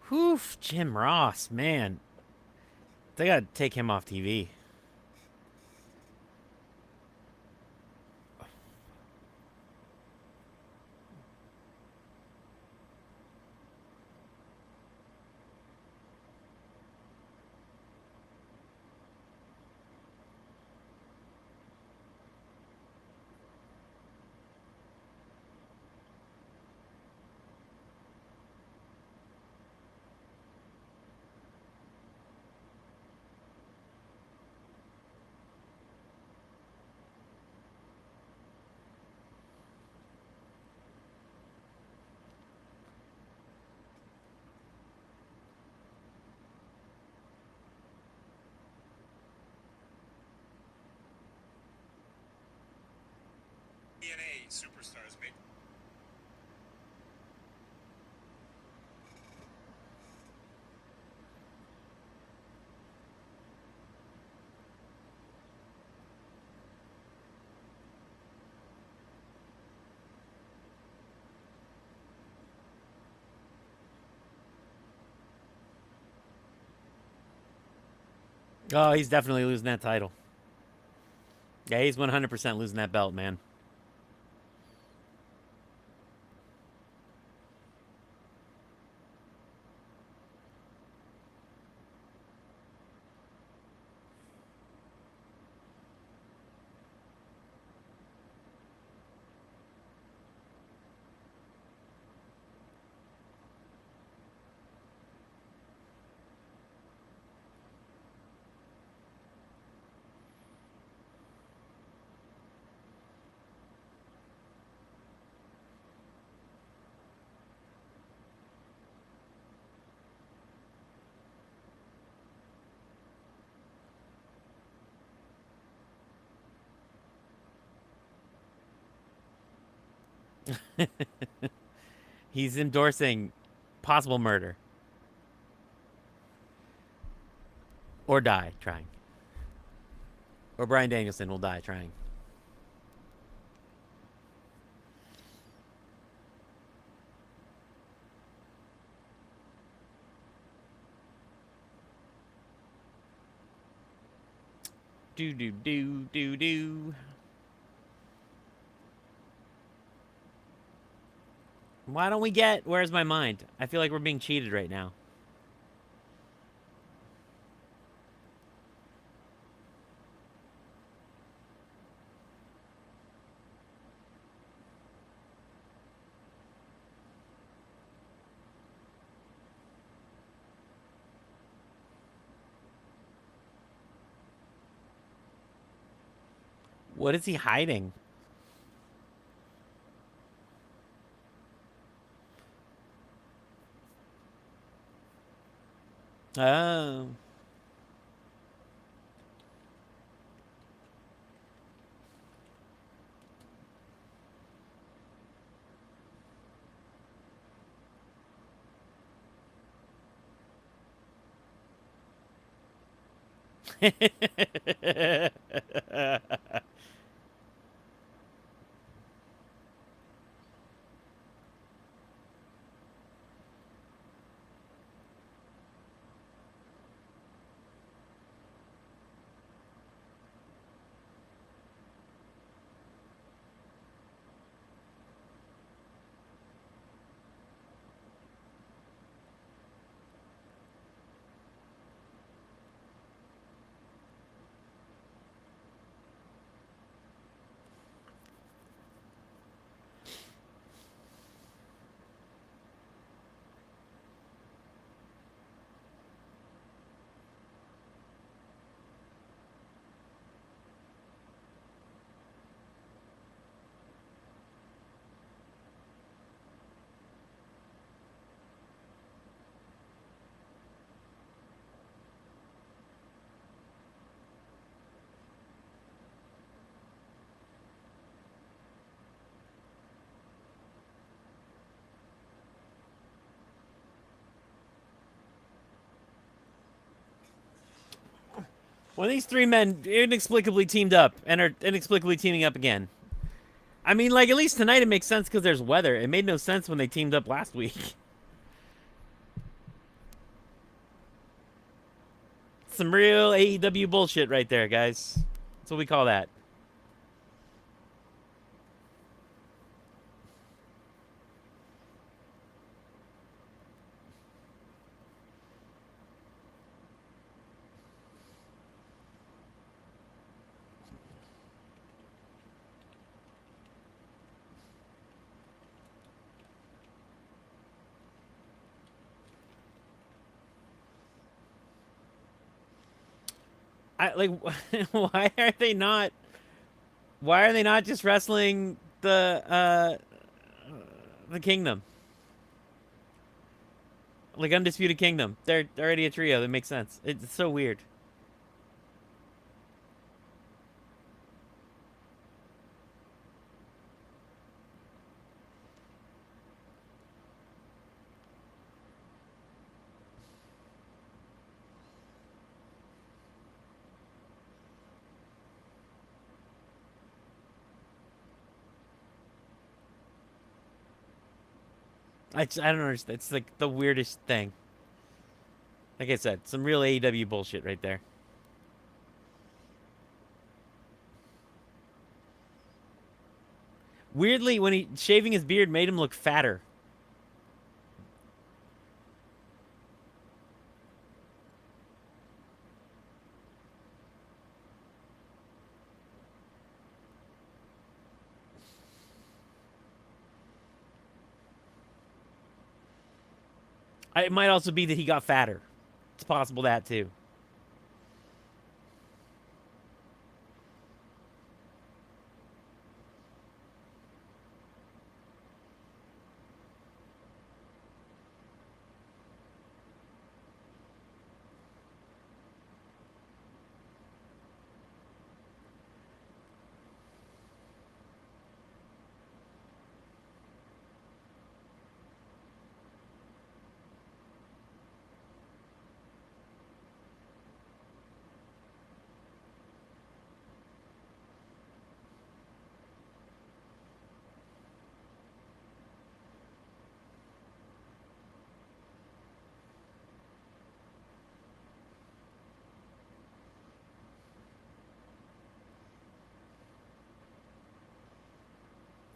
Whew, Jim Ross, man. They gotta take him off TV. DNA superstars make. Oh, he's definitely losing that title. Yeah, he's 100% losing that belt, man. He's endorsing possible murder. Or die trying. Or Bryan Danielson will die trying. Do do do do do. Why don't we get Where's My Mind? I feel like we're being cheated right now. What is he hiding? Oh. When these three men inexplicably teamed up and are inexplicably teaming up again. I mean, like, at least tonight it makes sense because there's weather. It made no sense when they teamed up last week. Some real AEW bullshit right there, guys. That's what we call that. I like why are they not just wrestling the Kingdom? Like Undisputed Kingdom. They're already a trio. That makes sense. It's so weird. I don't understand. It's like the weirdest thing. Like I said, some real AEW bullshit right there. Weirdly, when he shaving his beard made him look fatter. It might also be that he got fatter. It's possible that too.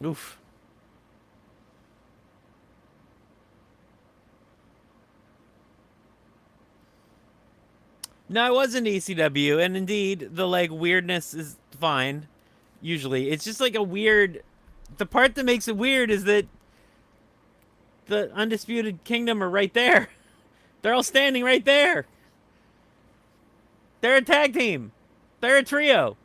Oof. No, it wasn't ECW, and indeed, the like weirdness is fine. Usually, it's just like a weird. The part that makes it weird is that the Undisputed Kingdom are right there. They're all standing right there. They're a tag team. They're a trio.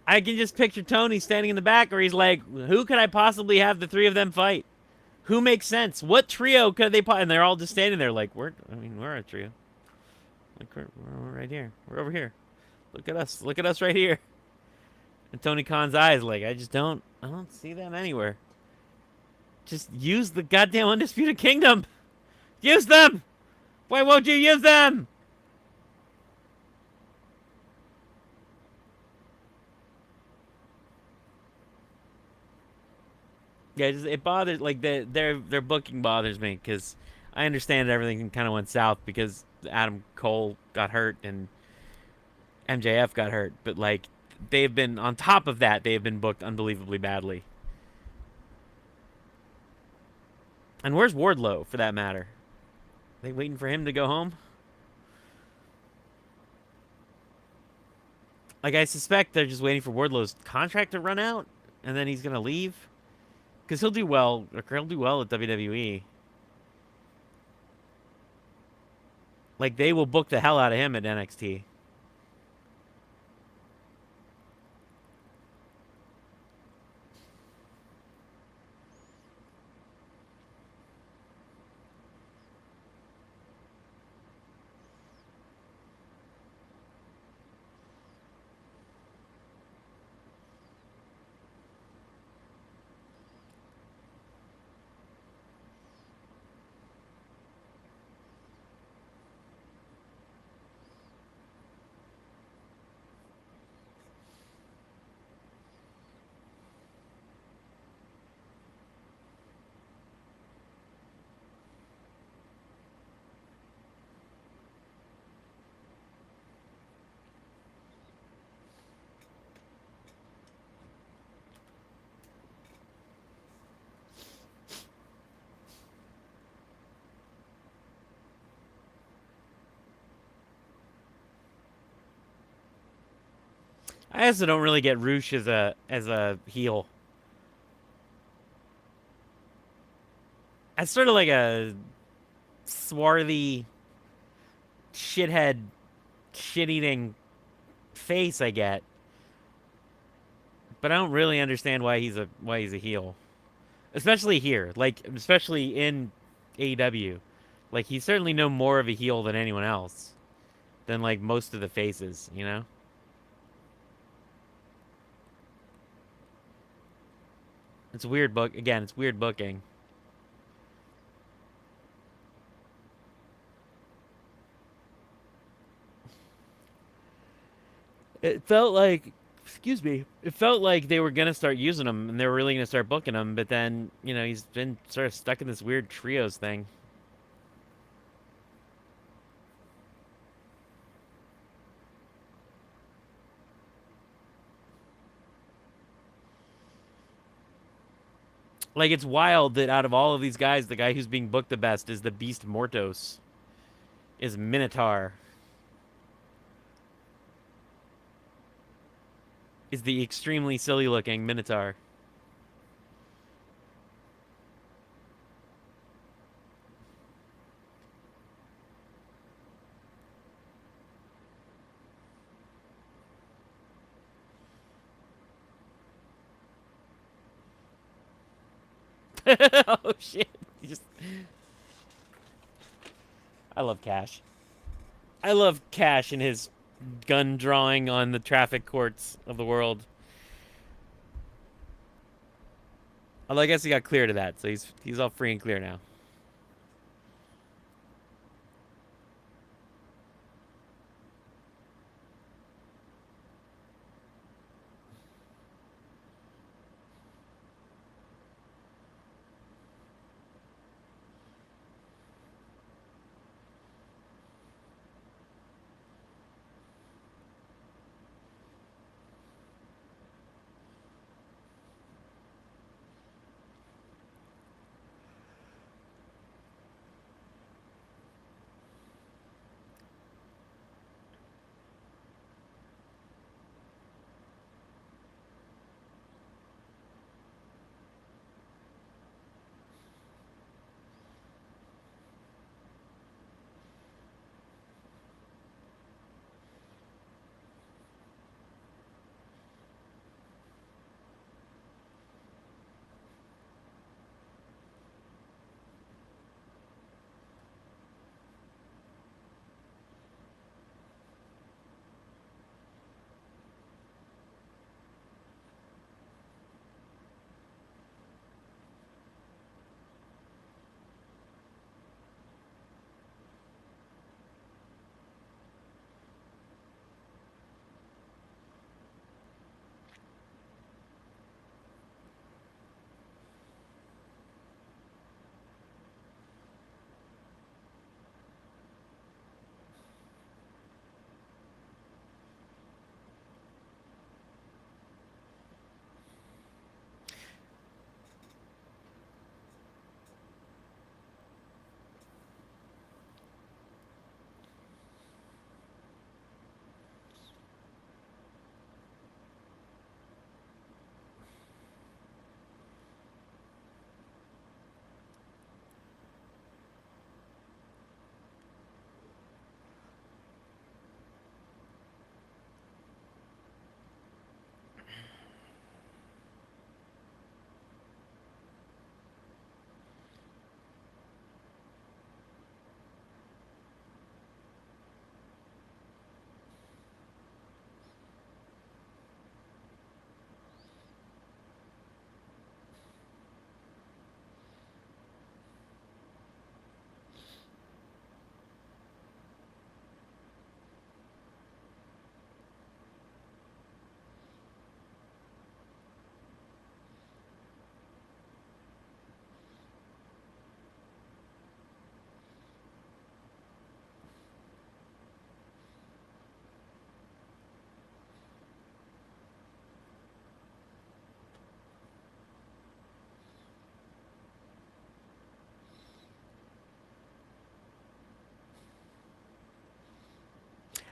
I can just picture Tony standing in the back, or he's like, "Who could I possibly have the three of them fight? Who makes sense? What trio could they put?" And they're all just standing there, like, "We're a trio. Like, we're right here. We're over here. Look at us. Look at us right here." And Tony Khan's eyes, like, I don't see them anywhere. Just use the goddamn Undisputed Kingdom. Use them. Why won't you use them? Yeah, it bothers, like, their booking bothers me, because I understand everything kind of went south because Adam Cole got hurt and MJF got hurt, but like they've been on top of that, they have been booked unbelievably badly. And where's Wardlow, for that matter? Are they waiting for him to go home? Like, I suspect they're just waiting for Wardlow's contract to run out, and then he's gonna leave. Because he'll do well at WWE. Like, they will book the hell out of him at NXT. I also don't really get Roosh as a heel. As sort of like a swarthy, shithead, shit-eating face, I get. But I don't really understand why he's a heel. Especially here. Like, especially in AEW. Like, he's certainly no more of a heel than anyone else. Than, like, most of the faces, you know? It's weird again, it's weird booking. It felt like, excuse me, it felt like they were gonna start using him and they were really gonna start booking him, but then, you know, he's been sort of stuck in this weird trios thing. Like, it's wild that out of all of these guys, the guy who's being booked the best is the Beast Mortos, is Minotaur. Is the extremely silly looking Minotaur. Oh shit. I love Cash. I love Cash and his gun drawing on the traffic courts of the world. Although I guess he got cleared of that, so he's all free and clear now.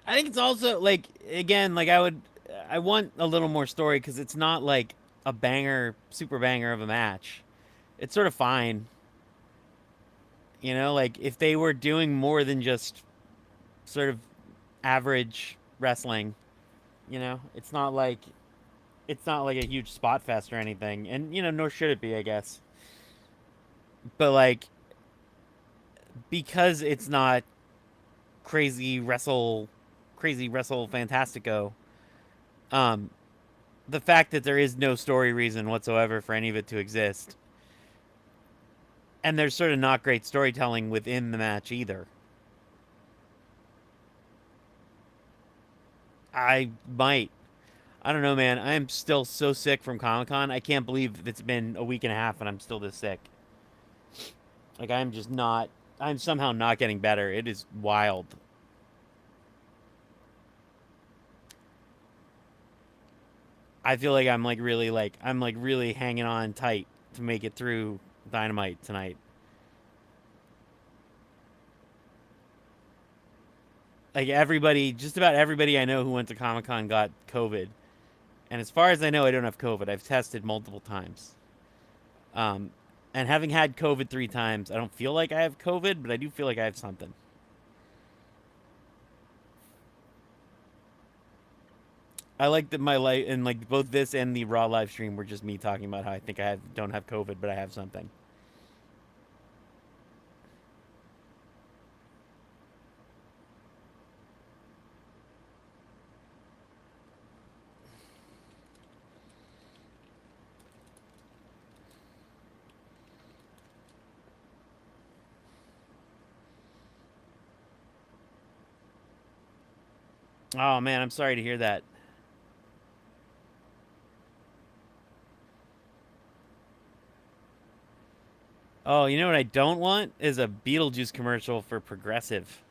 I think it's also like again, like I want a little more story because it's not like a banger, super banger of a match. It's sort of fine, you know. Like if they were doing more than just sort of average wrestling, you know, it's not like a huge spot fest or anything, and you know, nor should it be, I guess. But like because it's not crazy crazy wrestle fantastico. Um, the fact that there is no story reason whatsoever for any of it to exist, and there's sort of not great storytelling within the match either. I might. I don't know, man. I am still so sick from Comic Con. I can't believe it's been a week and a half and I'm still this sick. Like, I'm just not. I'm somehow not getting better. It is wild. I feel like I'm like really hanging on tight to make it through Dynamite tonight. Like everybody, just about everybody I know who went to Comic Con got COVID, and as far as I know, I don't have COVID. I've tested multiple times. Um, and having had COVID 3 times, I don't feel like I have COVID, but I do feel like I have something. I like that my life and like both this and the Raw live stream were just me talking about how I think don't have COVID, but I have something. Oh man, I'm sorry to hear that. Oh, you know what I don't want is a Beetlejuice commercial for Progressive.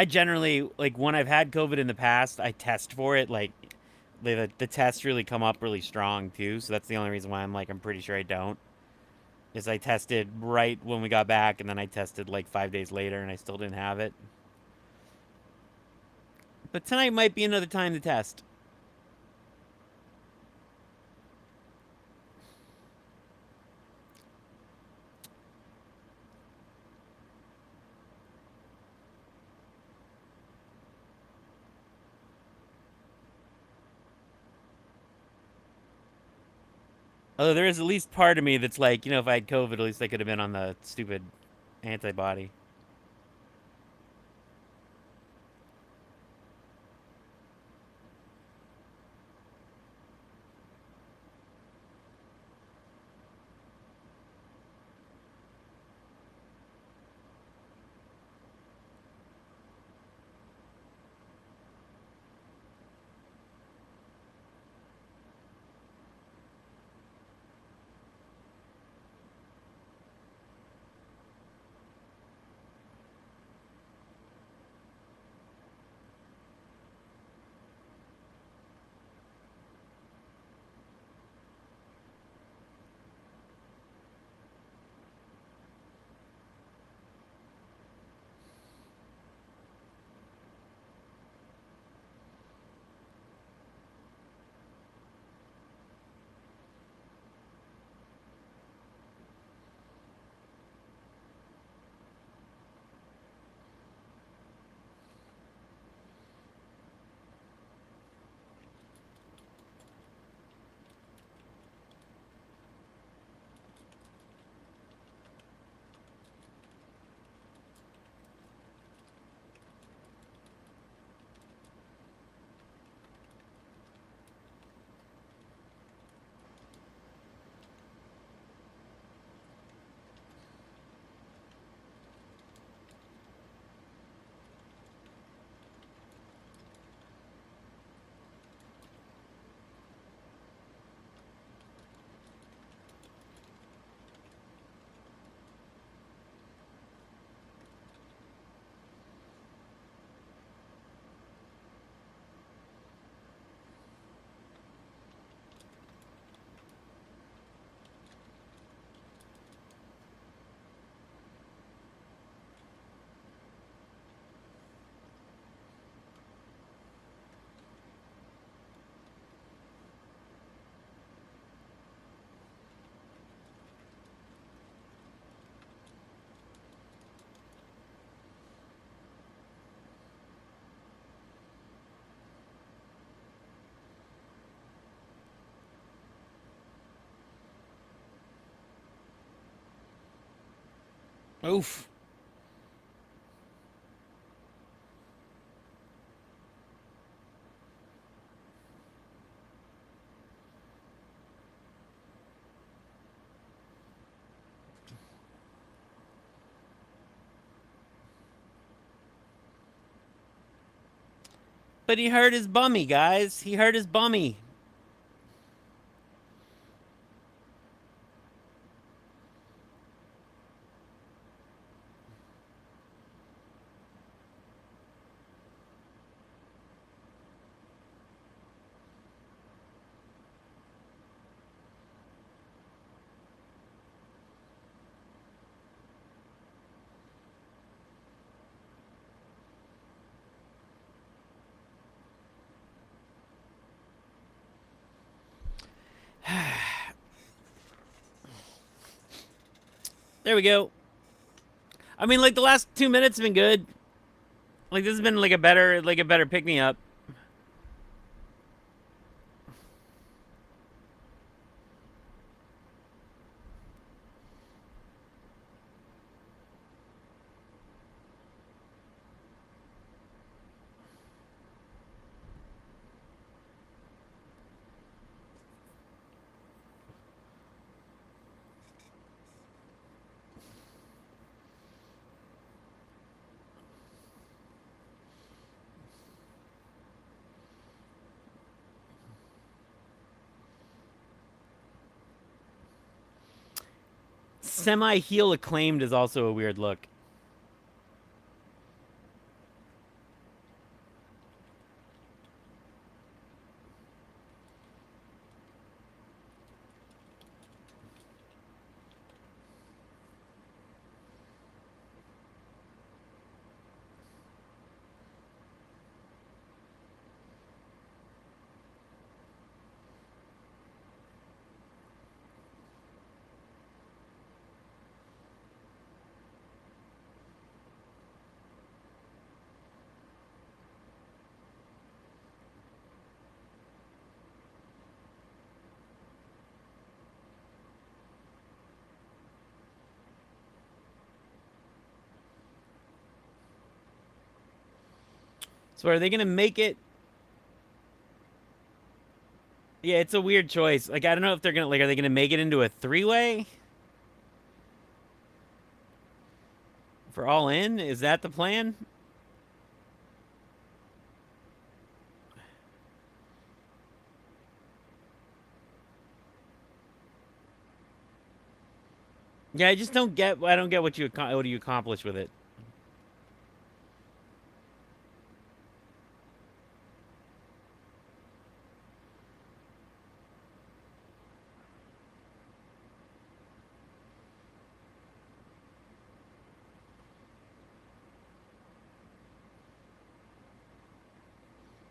I generally like when I've had COVID in the past, I test for it. Like the tests really come up really strong too, so that's the only reason why I'm pretty sure I don't. Is I tested right when we got back, and then I tested like 5 days later, and I still didn't have it. But tonight might be another time to test. Although there is at least part of me that's like, you know, if I had COVID, at least I could have been on the stupid antibody. Oof. But he hurt his bummy, guys. He hurt his bummy. There we go. I mean, like the last 2 minutes have been good. Like this has been like a better pick me up. Semi-heel acclaimed is also a weird look. So are they gonna make it? Yeah, it's a weird choice. Like I don't know if they're gonna like. Are they gonna make it into a three-way for All In? Is that the plan? Yeah, I just don't get. I don't get what you accomplish with it.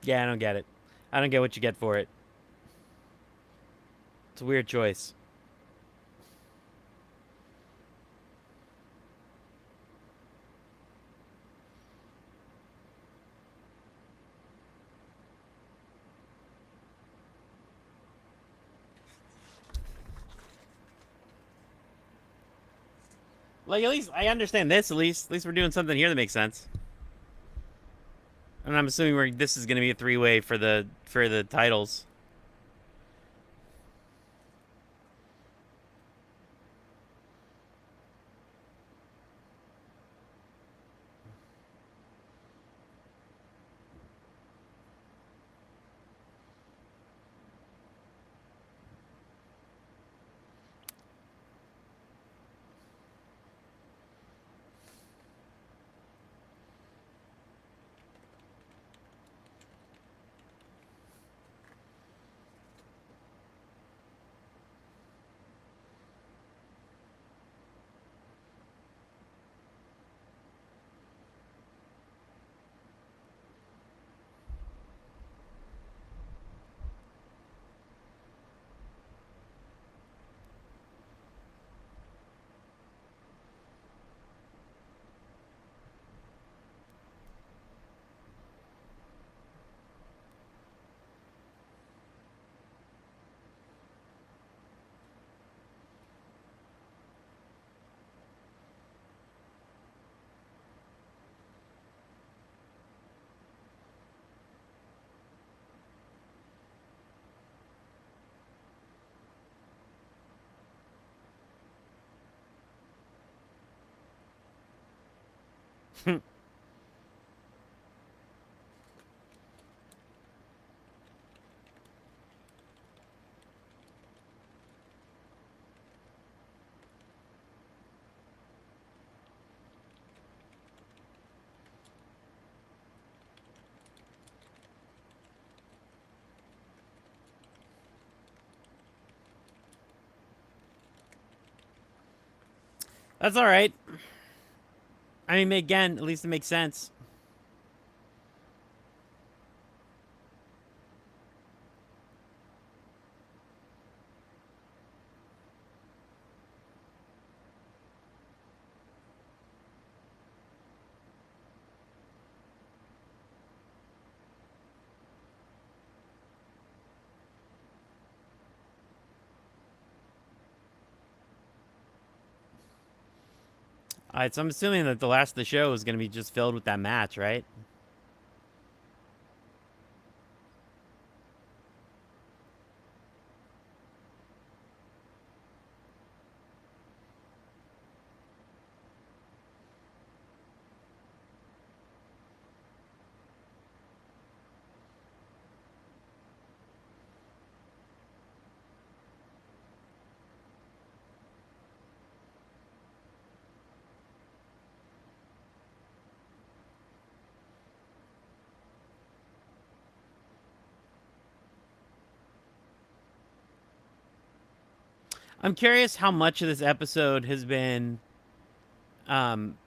Yeah, I don't get it. I don't get what you get for it. It's a weird choice. Like at least I understand this. At least we're doing something here that makes sense. And I'm assuming this is going to be a three-way for the titles. That's all right. I mean, again, at least it makes sense. All right, so I'm assuming that the last of the show is going to be just filled with that match, right? I'm curious how much of this episode um,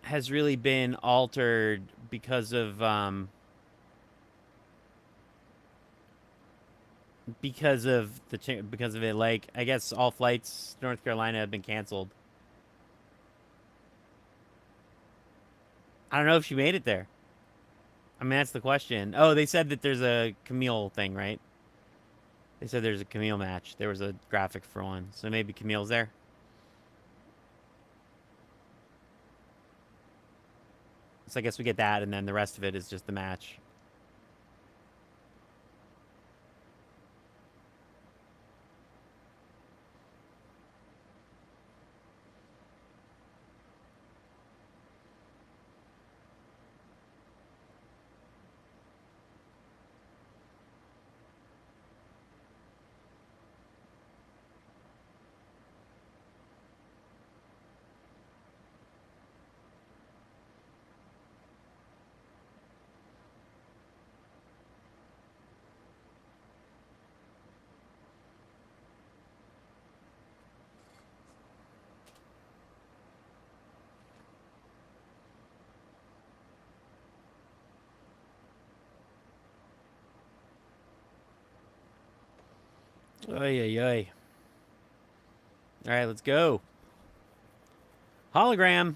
has really been altered because of because of it. Like, I guess all flights to North Carolina have been canceled. I don't know if she made it there. I mean, that's the question. Oh, they said that there's a Camille thing, right? They said there's a Camille match. There was a graphic for one, so maybe Camille's there. So I guess we get that, and then the rest of it is just the match. Oy, oy, oy. All right, let's go. Hologram.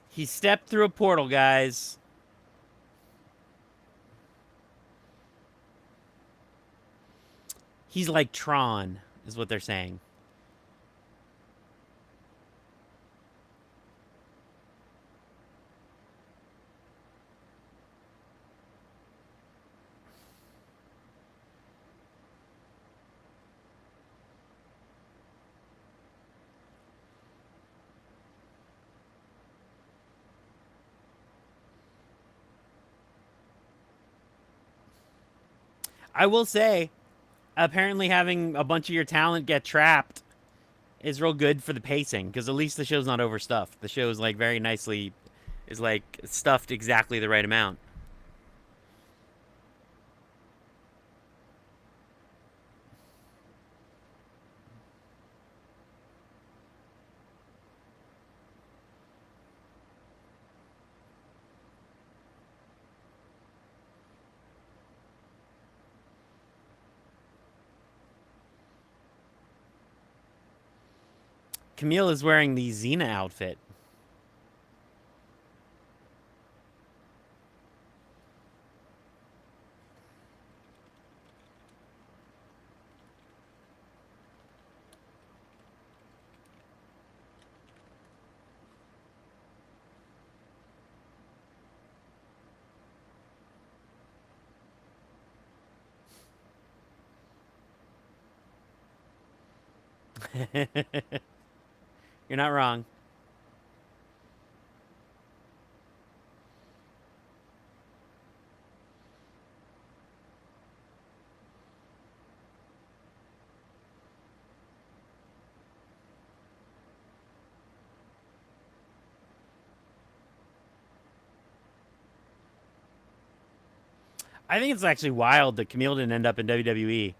He stepped through a portal, guys. He's like Tron, is what they're saying. I will say, apparently having a bunch of your talent get trapped is real good for the pacing, because at least the show's not overstuffed. The show's like very nicely is like stuffed exactly the right amount. Camille is wearing the Xena outfit. You're not wrong. I think it's actually wild that Camille didn't end up in WWE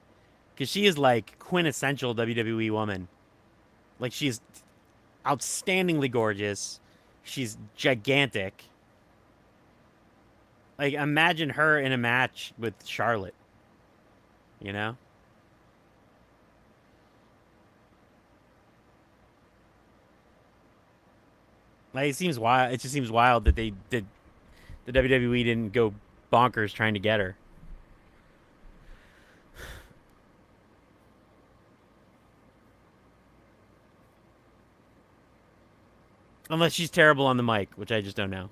because she is like quintessential WWE woman. Like she's outstandingly gorgeous. She's gigantic. Like imagine her in a match with Charlotte. You know? Like it seems wild. It just seems wild that they did the WWE didn't go bonkers trying to get her. Unless she's terrible on the mic, which I just don't know.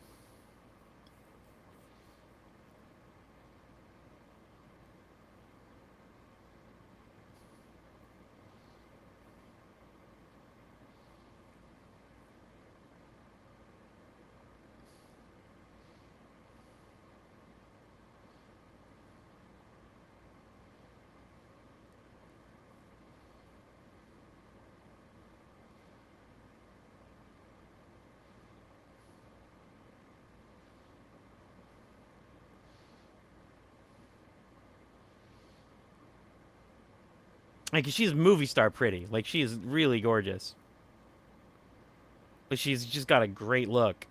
Like she's movie star pretty. Like she is really gorgeous. But she's just got a great look.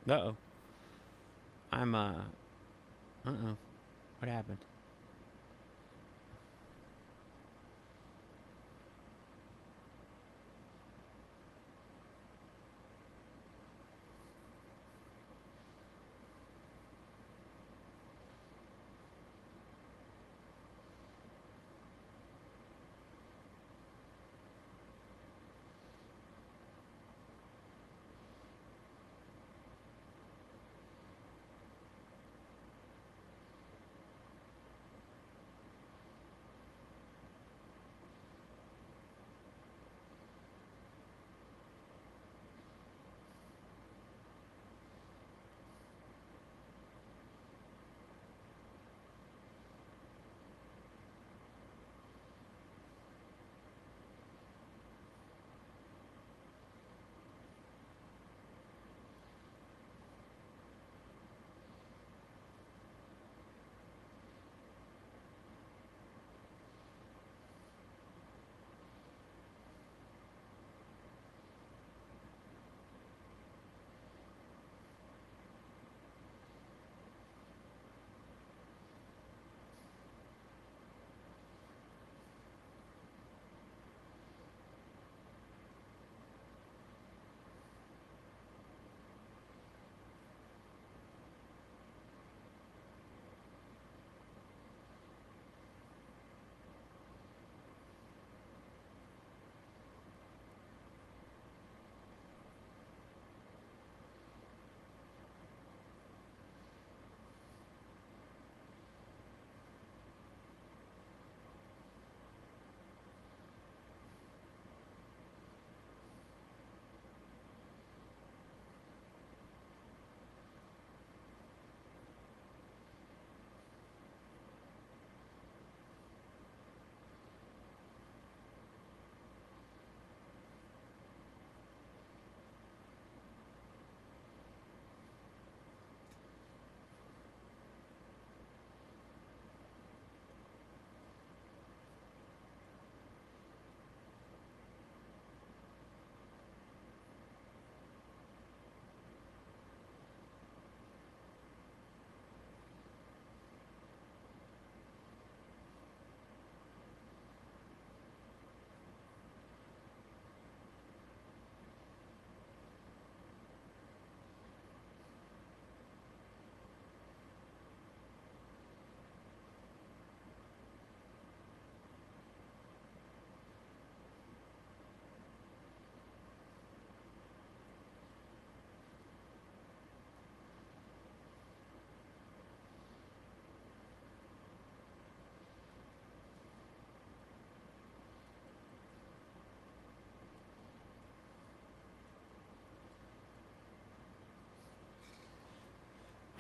Uh-oh. I'm uh-oh. What happened?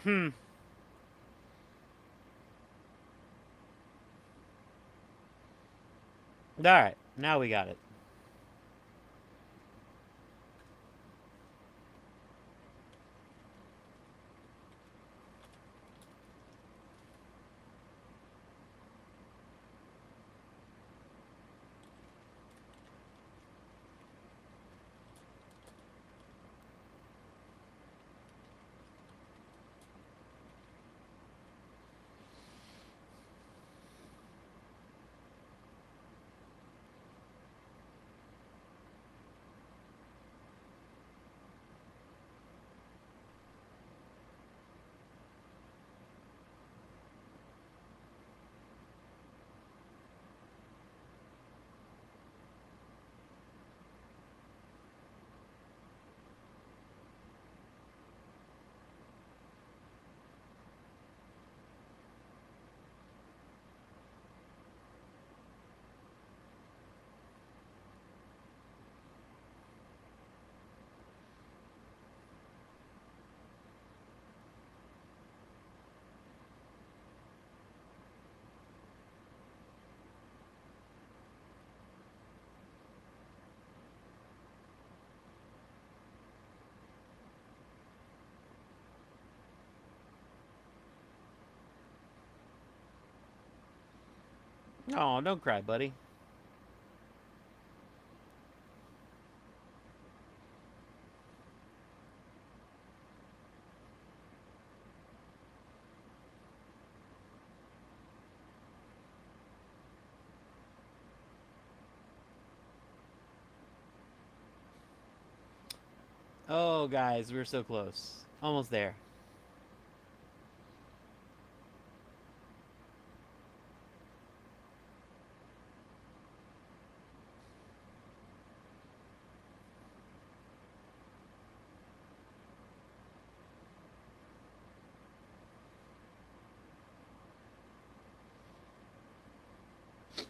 Hmm. All right, now we got it. Oh, don't cry, buddy. Oh, guys, we're so close. Almost there.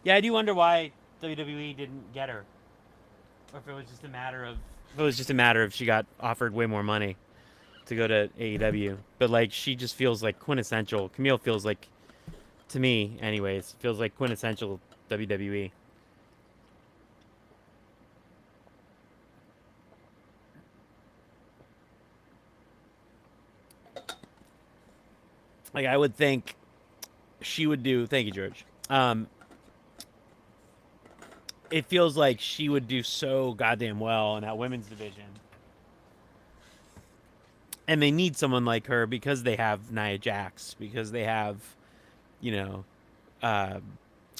Yeah, I do wonder why WWE didn't get her, or if it was just a matter of she got offered way more money to go to AEW. But like, she just feels like quintessential. Camille feels like, to me, anyways, feels like quintessential WWE. Like, I would think she would do. Thank you, George. It feels like she would do so goddamn well in that women's division. And they need someone like her because they have Nia Jax, because they have, you know, uh,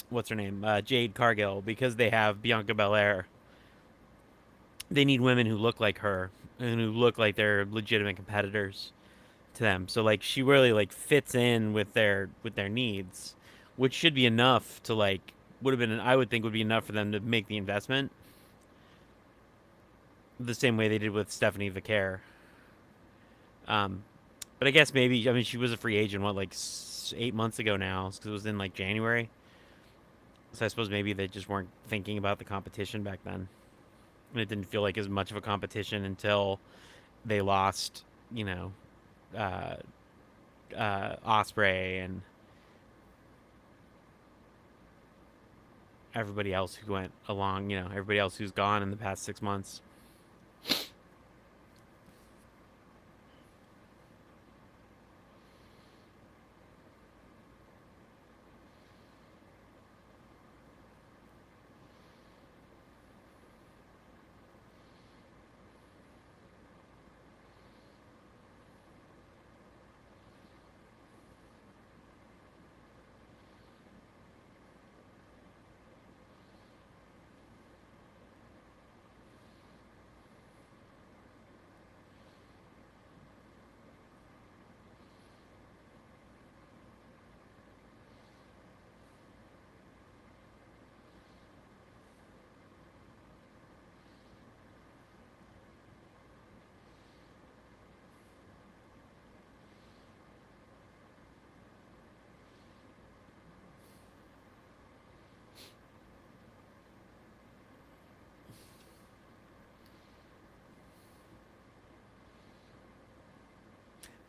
what's her name, Jade Cargill, because they have Bianca Belair. They need women who look like her and who look like they're legitimate competitors to them. So like, she really like fits in with their needs, which should be enough to like, would have been, I would think would be enough for them to make the investment. The same way they did with Stephanie Vaquer. Um, but I guess maybe, I mean, she was a free agent, what, like 8 months ago now, because it was in like January. So I suppose maybe they just weren't thinking about the competition back then. And it didn't feel like as much of a competition until they lost, you know, uh, Osprey and everybody else who went along, everybody else who's gone in the past 6 months.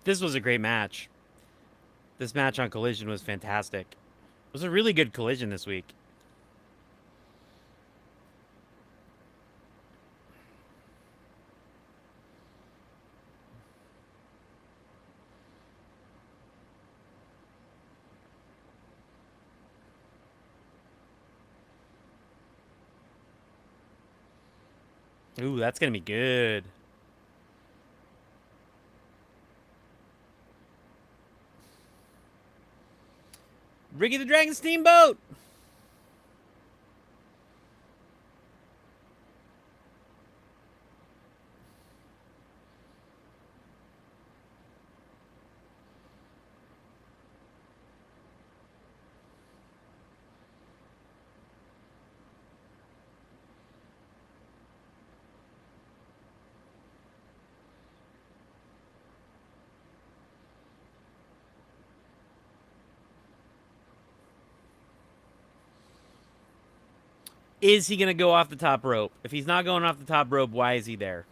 This was a great match. This match on Collision was fantastic. It was a really good Collision this week. Ooh, that's gonna be good. Ricky the Dragon Steamboat! Is he going to go off the top rope? If he's not going off the top rope, why is he there?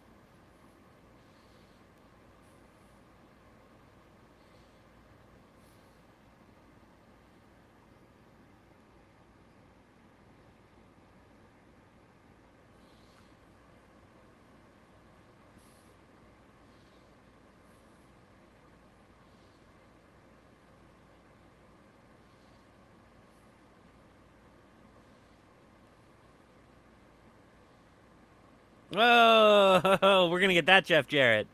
Oh, we're going to get that Jeff Jarrett.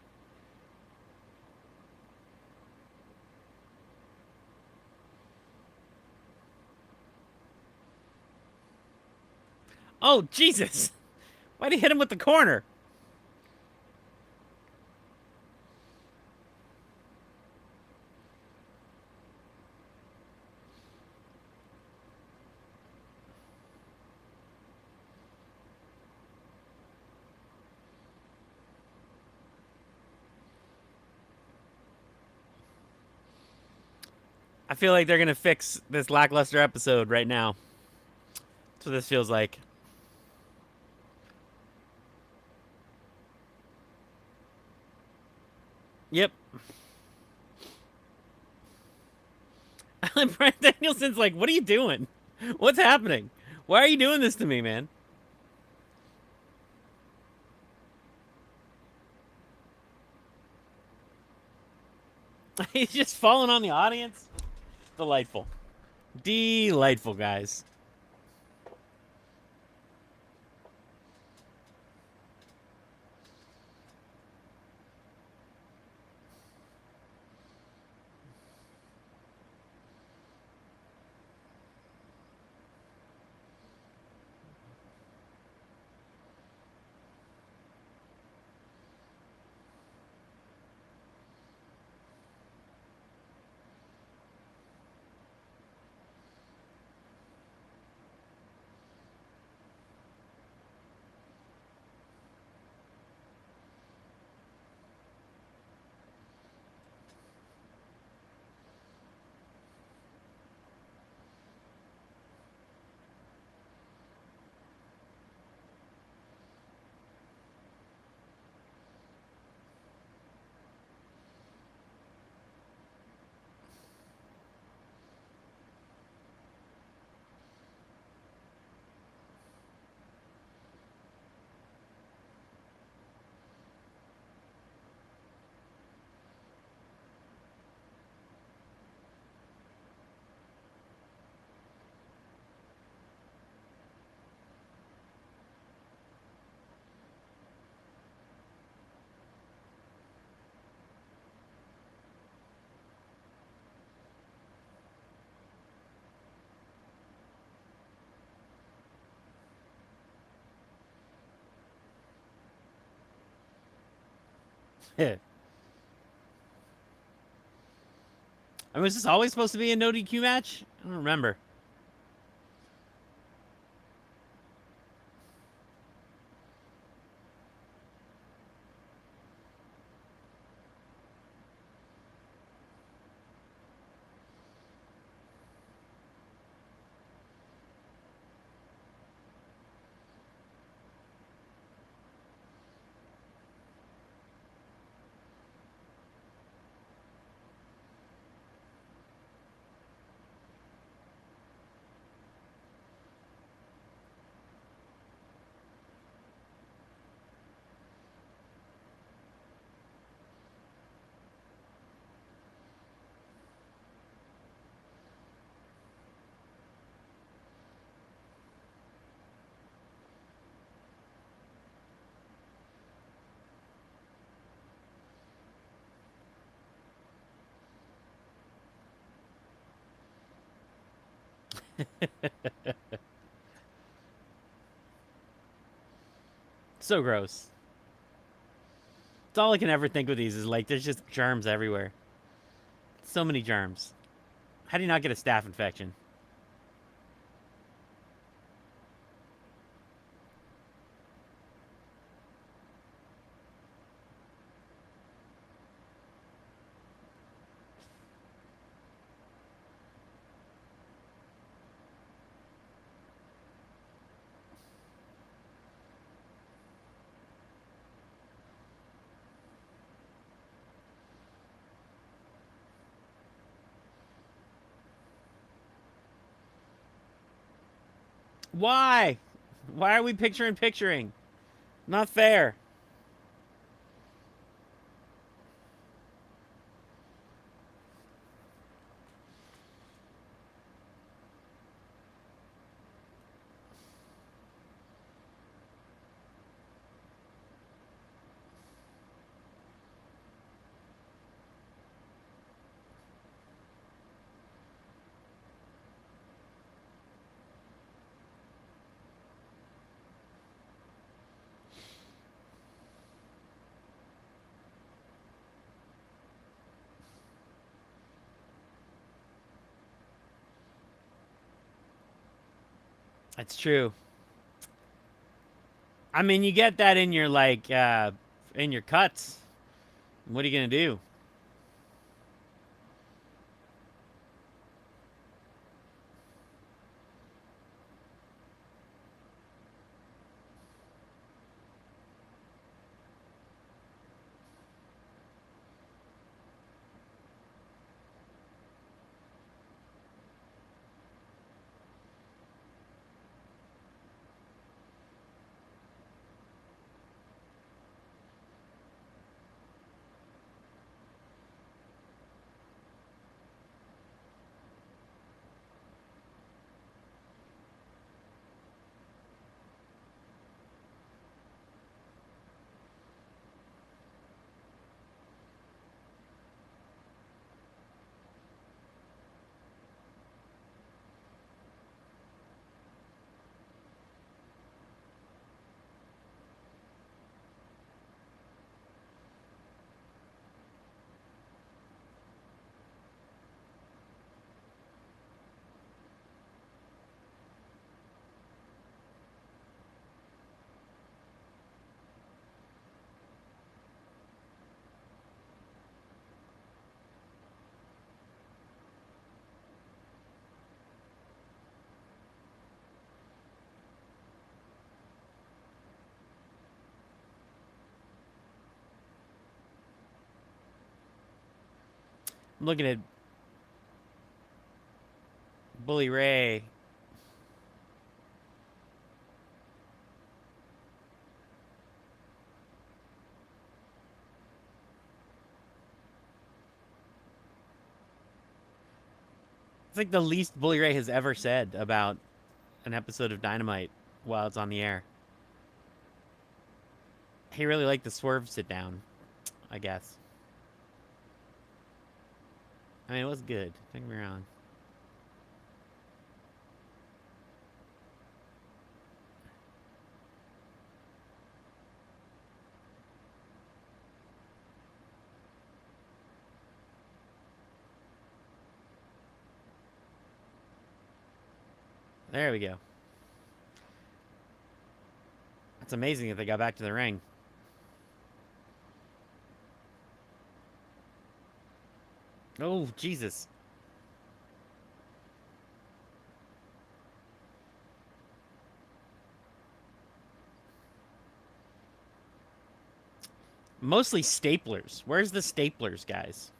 Oh, Jesus. Why'd he hit him with the corner? I feel like they're going to fix this lackluster episode right now. That's what this feels like. Yep. Bryan Danielson's like, what are you doing? What's happening? Why are you doing this to me, man? He's just falling on the audience. Delightful. Delightful, guys. I mean, was this always supposed to be a no DQ match? I don't remember. So gross. It's all I can ever think with these is like there's just germs everywhere. So many germs. How do you not get a staph infection? Why? Why are we picturing? Not fair. That's true. I mean, you get that in your like in your cuts. What are you gonna do? I'm looking at Bully Ray. It's like the least Bully Ray has ever said about an episode of Dynamite while it's on the air. He really liked the Swerve sit down, I guess. I mean, it was good. Don't get me wrong. There we go. It's amazing that they got back to the ring. Oh, Jesus. Mostly staplers. Where's the staplers, guys?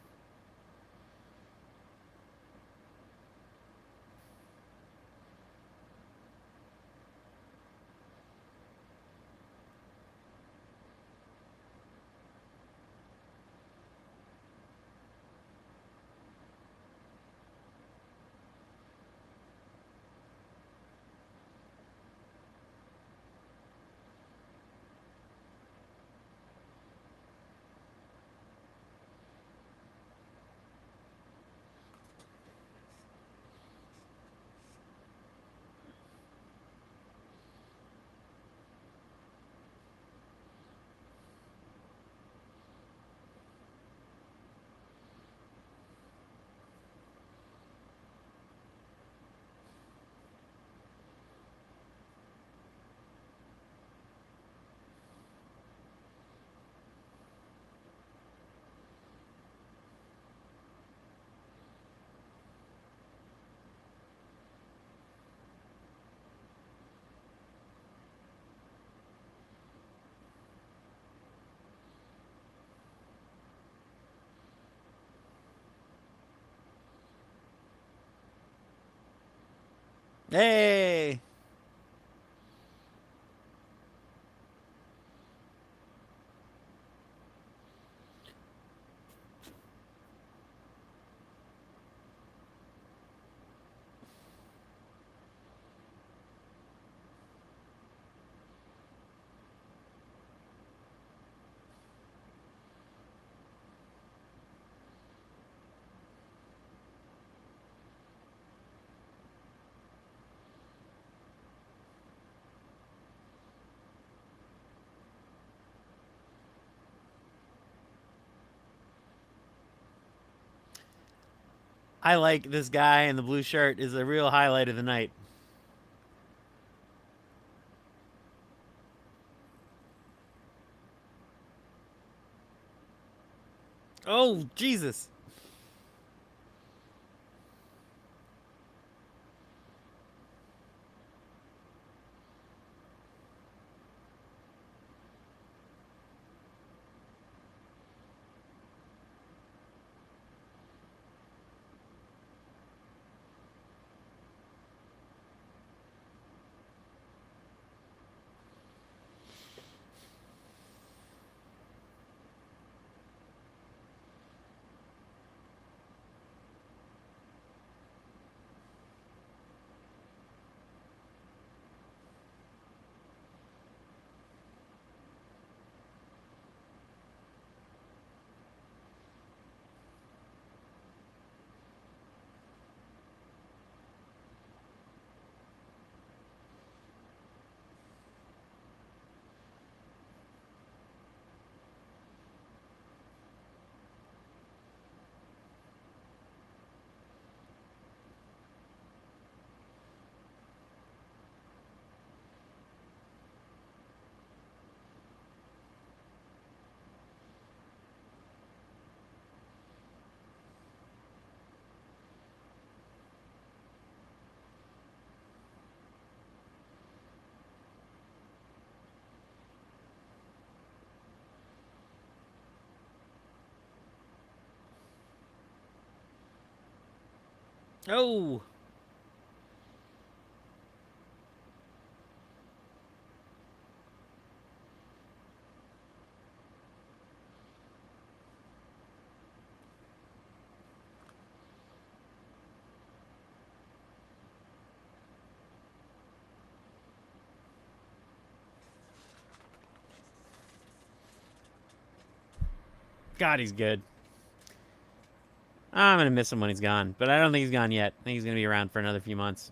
Hey! I like this guy in the blue shirt is a real highlight of the night. Oh, Jesus. Oh. God, he's good. I'm going to miss him when he's gone, but I don't think he's gone yet. I think he's going to be around for another few months.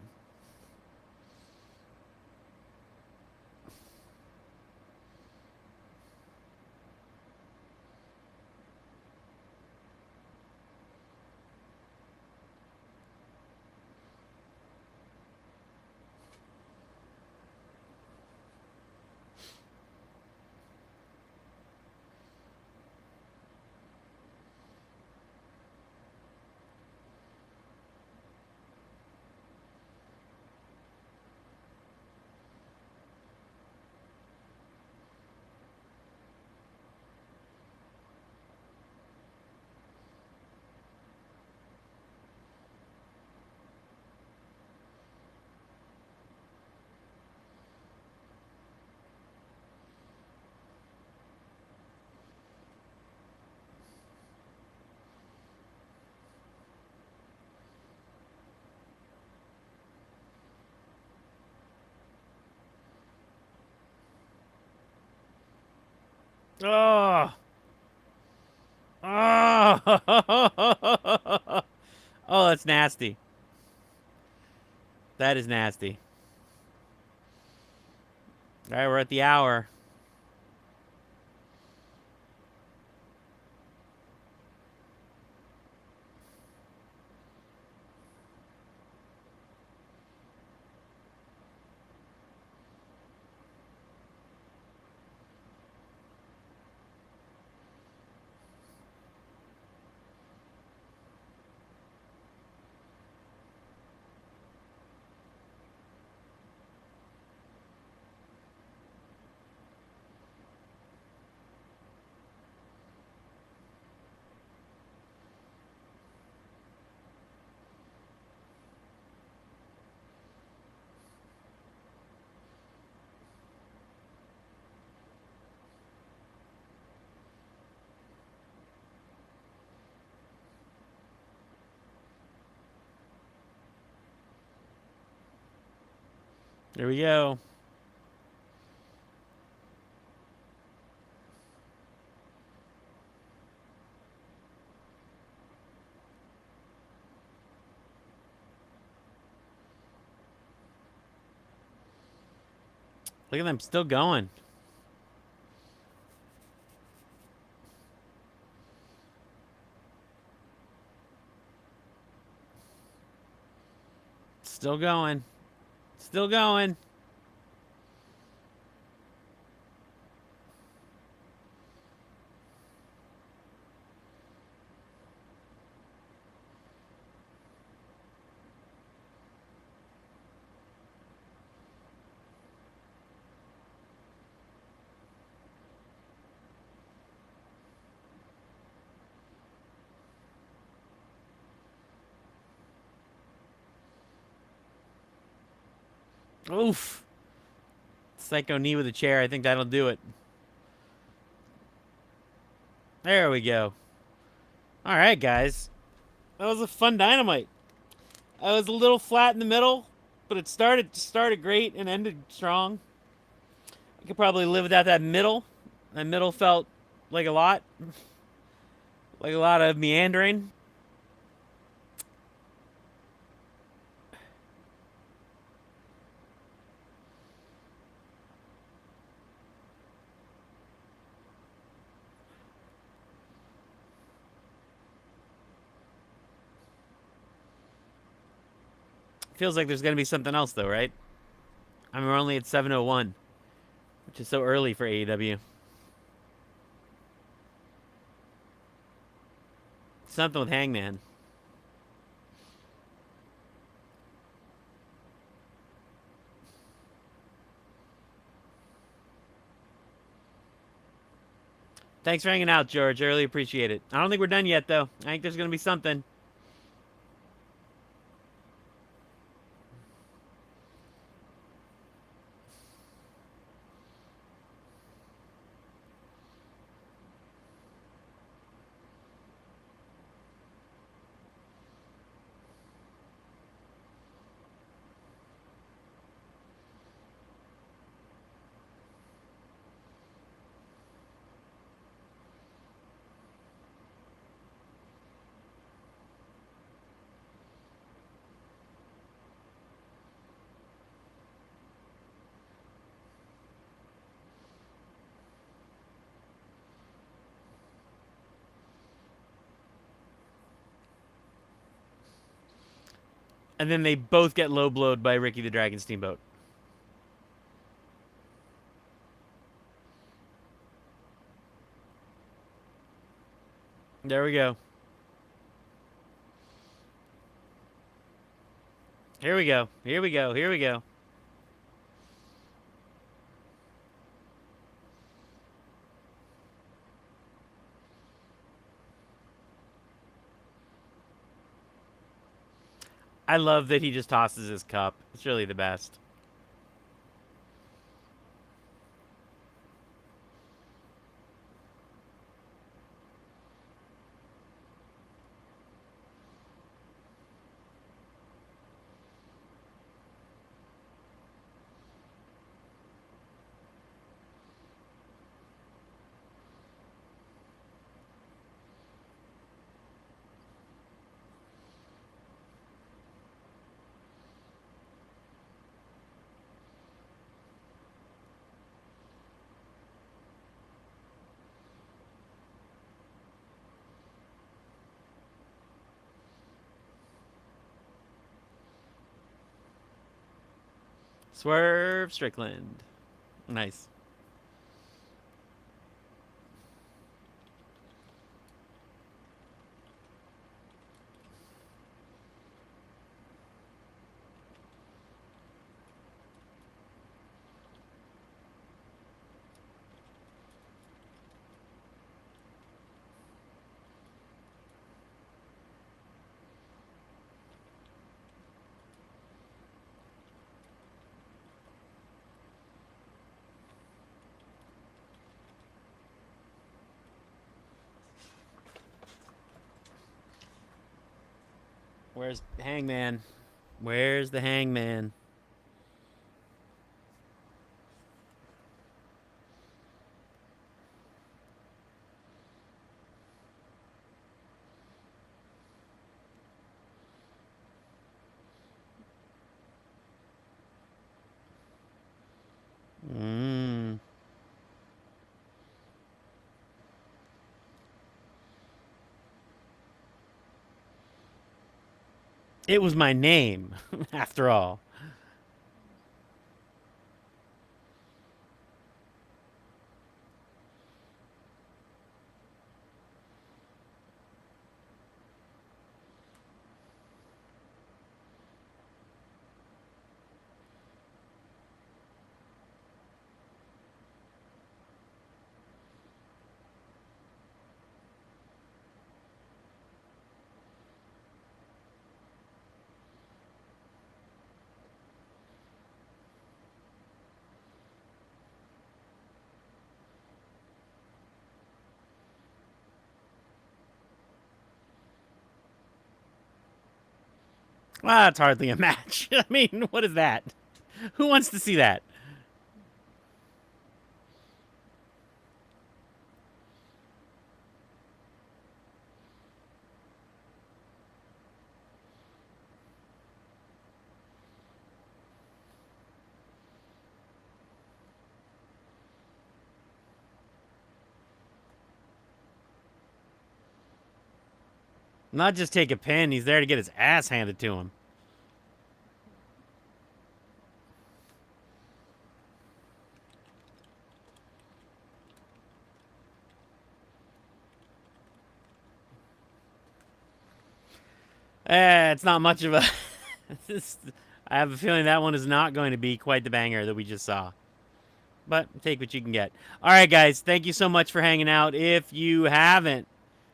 Oh. Oh. Oh, that's nasty. That is nasty. All right, we're at the hour. There we go. Look at them still going. Still going. Still going. Oof. Psycho knee with a chair. I think that'll do it. There we go. All right, guys. That was a fun Dynamite. I was a little flat in the middle, but it started great and ended strong. I could probably live without that middle. That middle felt like a lot. Like a lot of meandering. Feels like there's going to be something else, though, right? I mean, we're only at 7:01, which is so early for AEW. Something with Hangman. Thanks for hanging out, George. I really appreciate it. I don't think we're done yet, though. I think there's going to be something. And then they both get low blowed by Ricky the Dragon Steamboat. There we go. Here we go. Here we go. Here we go. I love that he just tosses his cup. It's really the best. Swerve Strickland. Nice. Where's Hangman? Where's the Hangman? It was my name, after all. Well, it's hardly a match. I mean, what is that? Who wants to see that? Not just take a pin. He's there to get his ass handed to him. It's not much of a... I have a feeling that one is not going to be quite the banger that we just saw. But take what you can get. All right, guys. Thank you so much for hanging out. If you haven't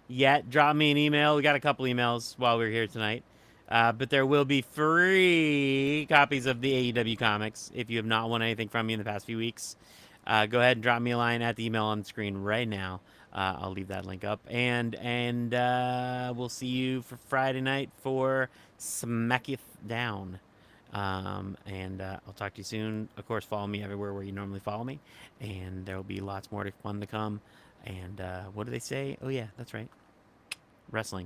yet, drop me an email. We got a couple emails while we were here tonight. But there will be free copies of the AEW comics if you have not won anything from me in the past few weeks. Go ahead and drop me a line at the email on the screen right now. I'll leave that link up. And we'll see you for Friday night for Smacketh Down. I'll talk to you soon. Of course, follow me everywhere where you normally follow me. And there will be lots more fun to come. And what do they say? Oh, yeah, that's right. Wrestling.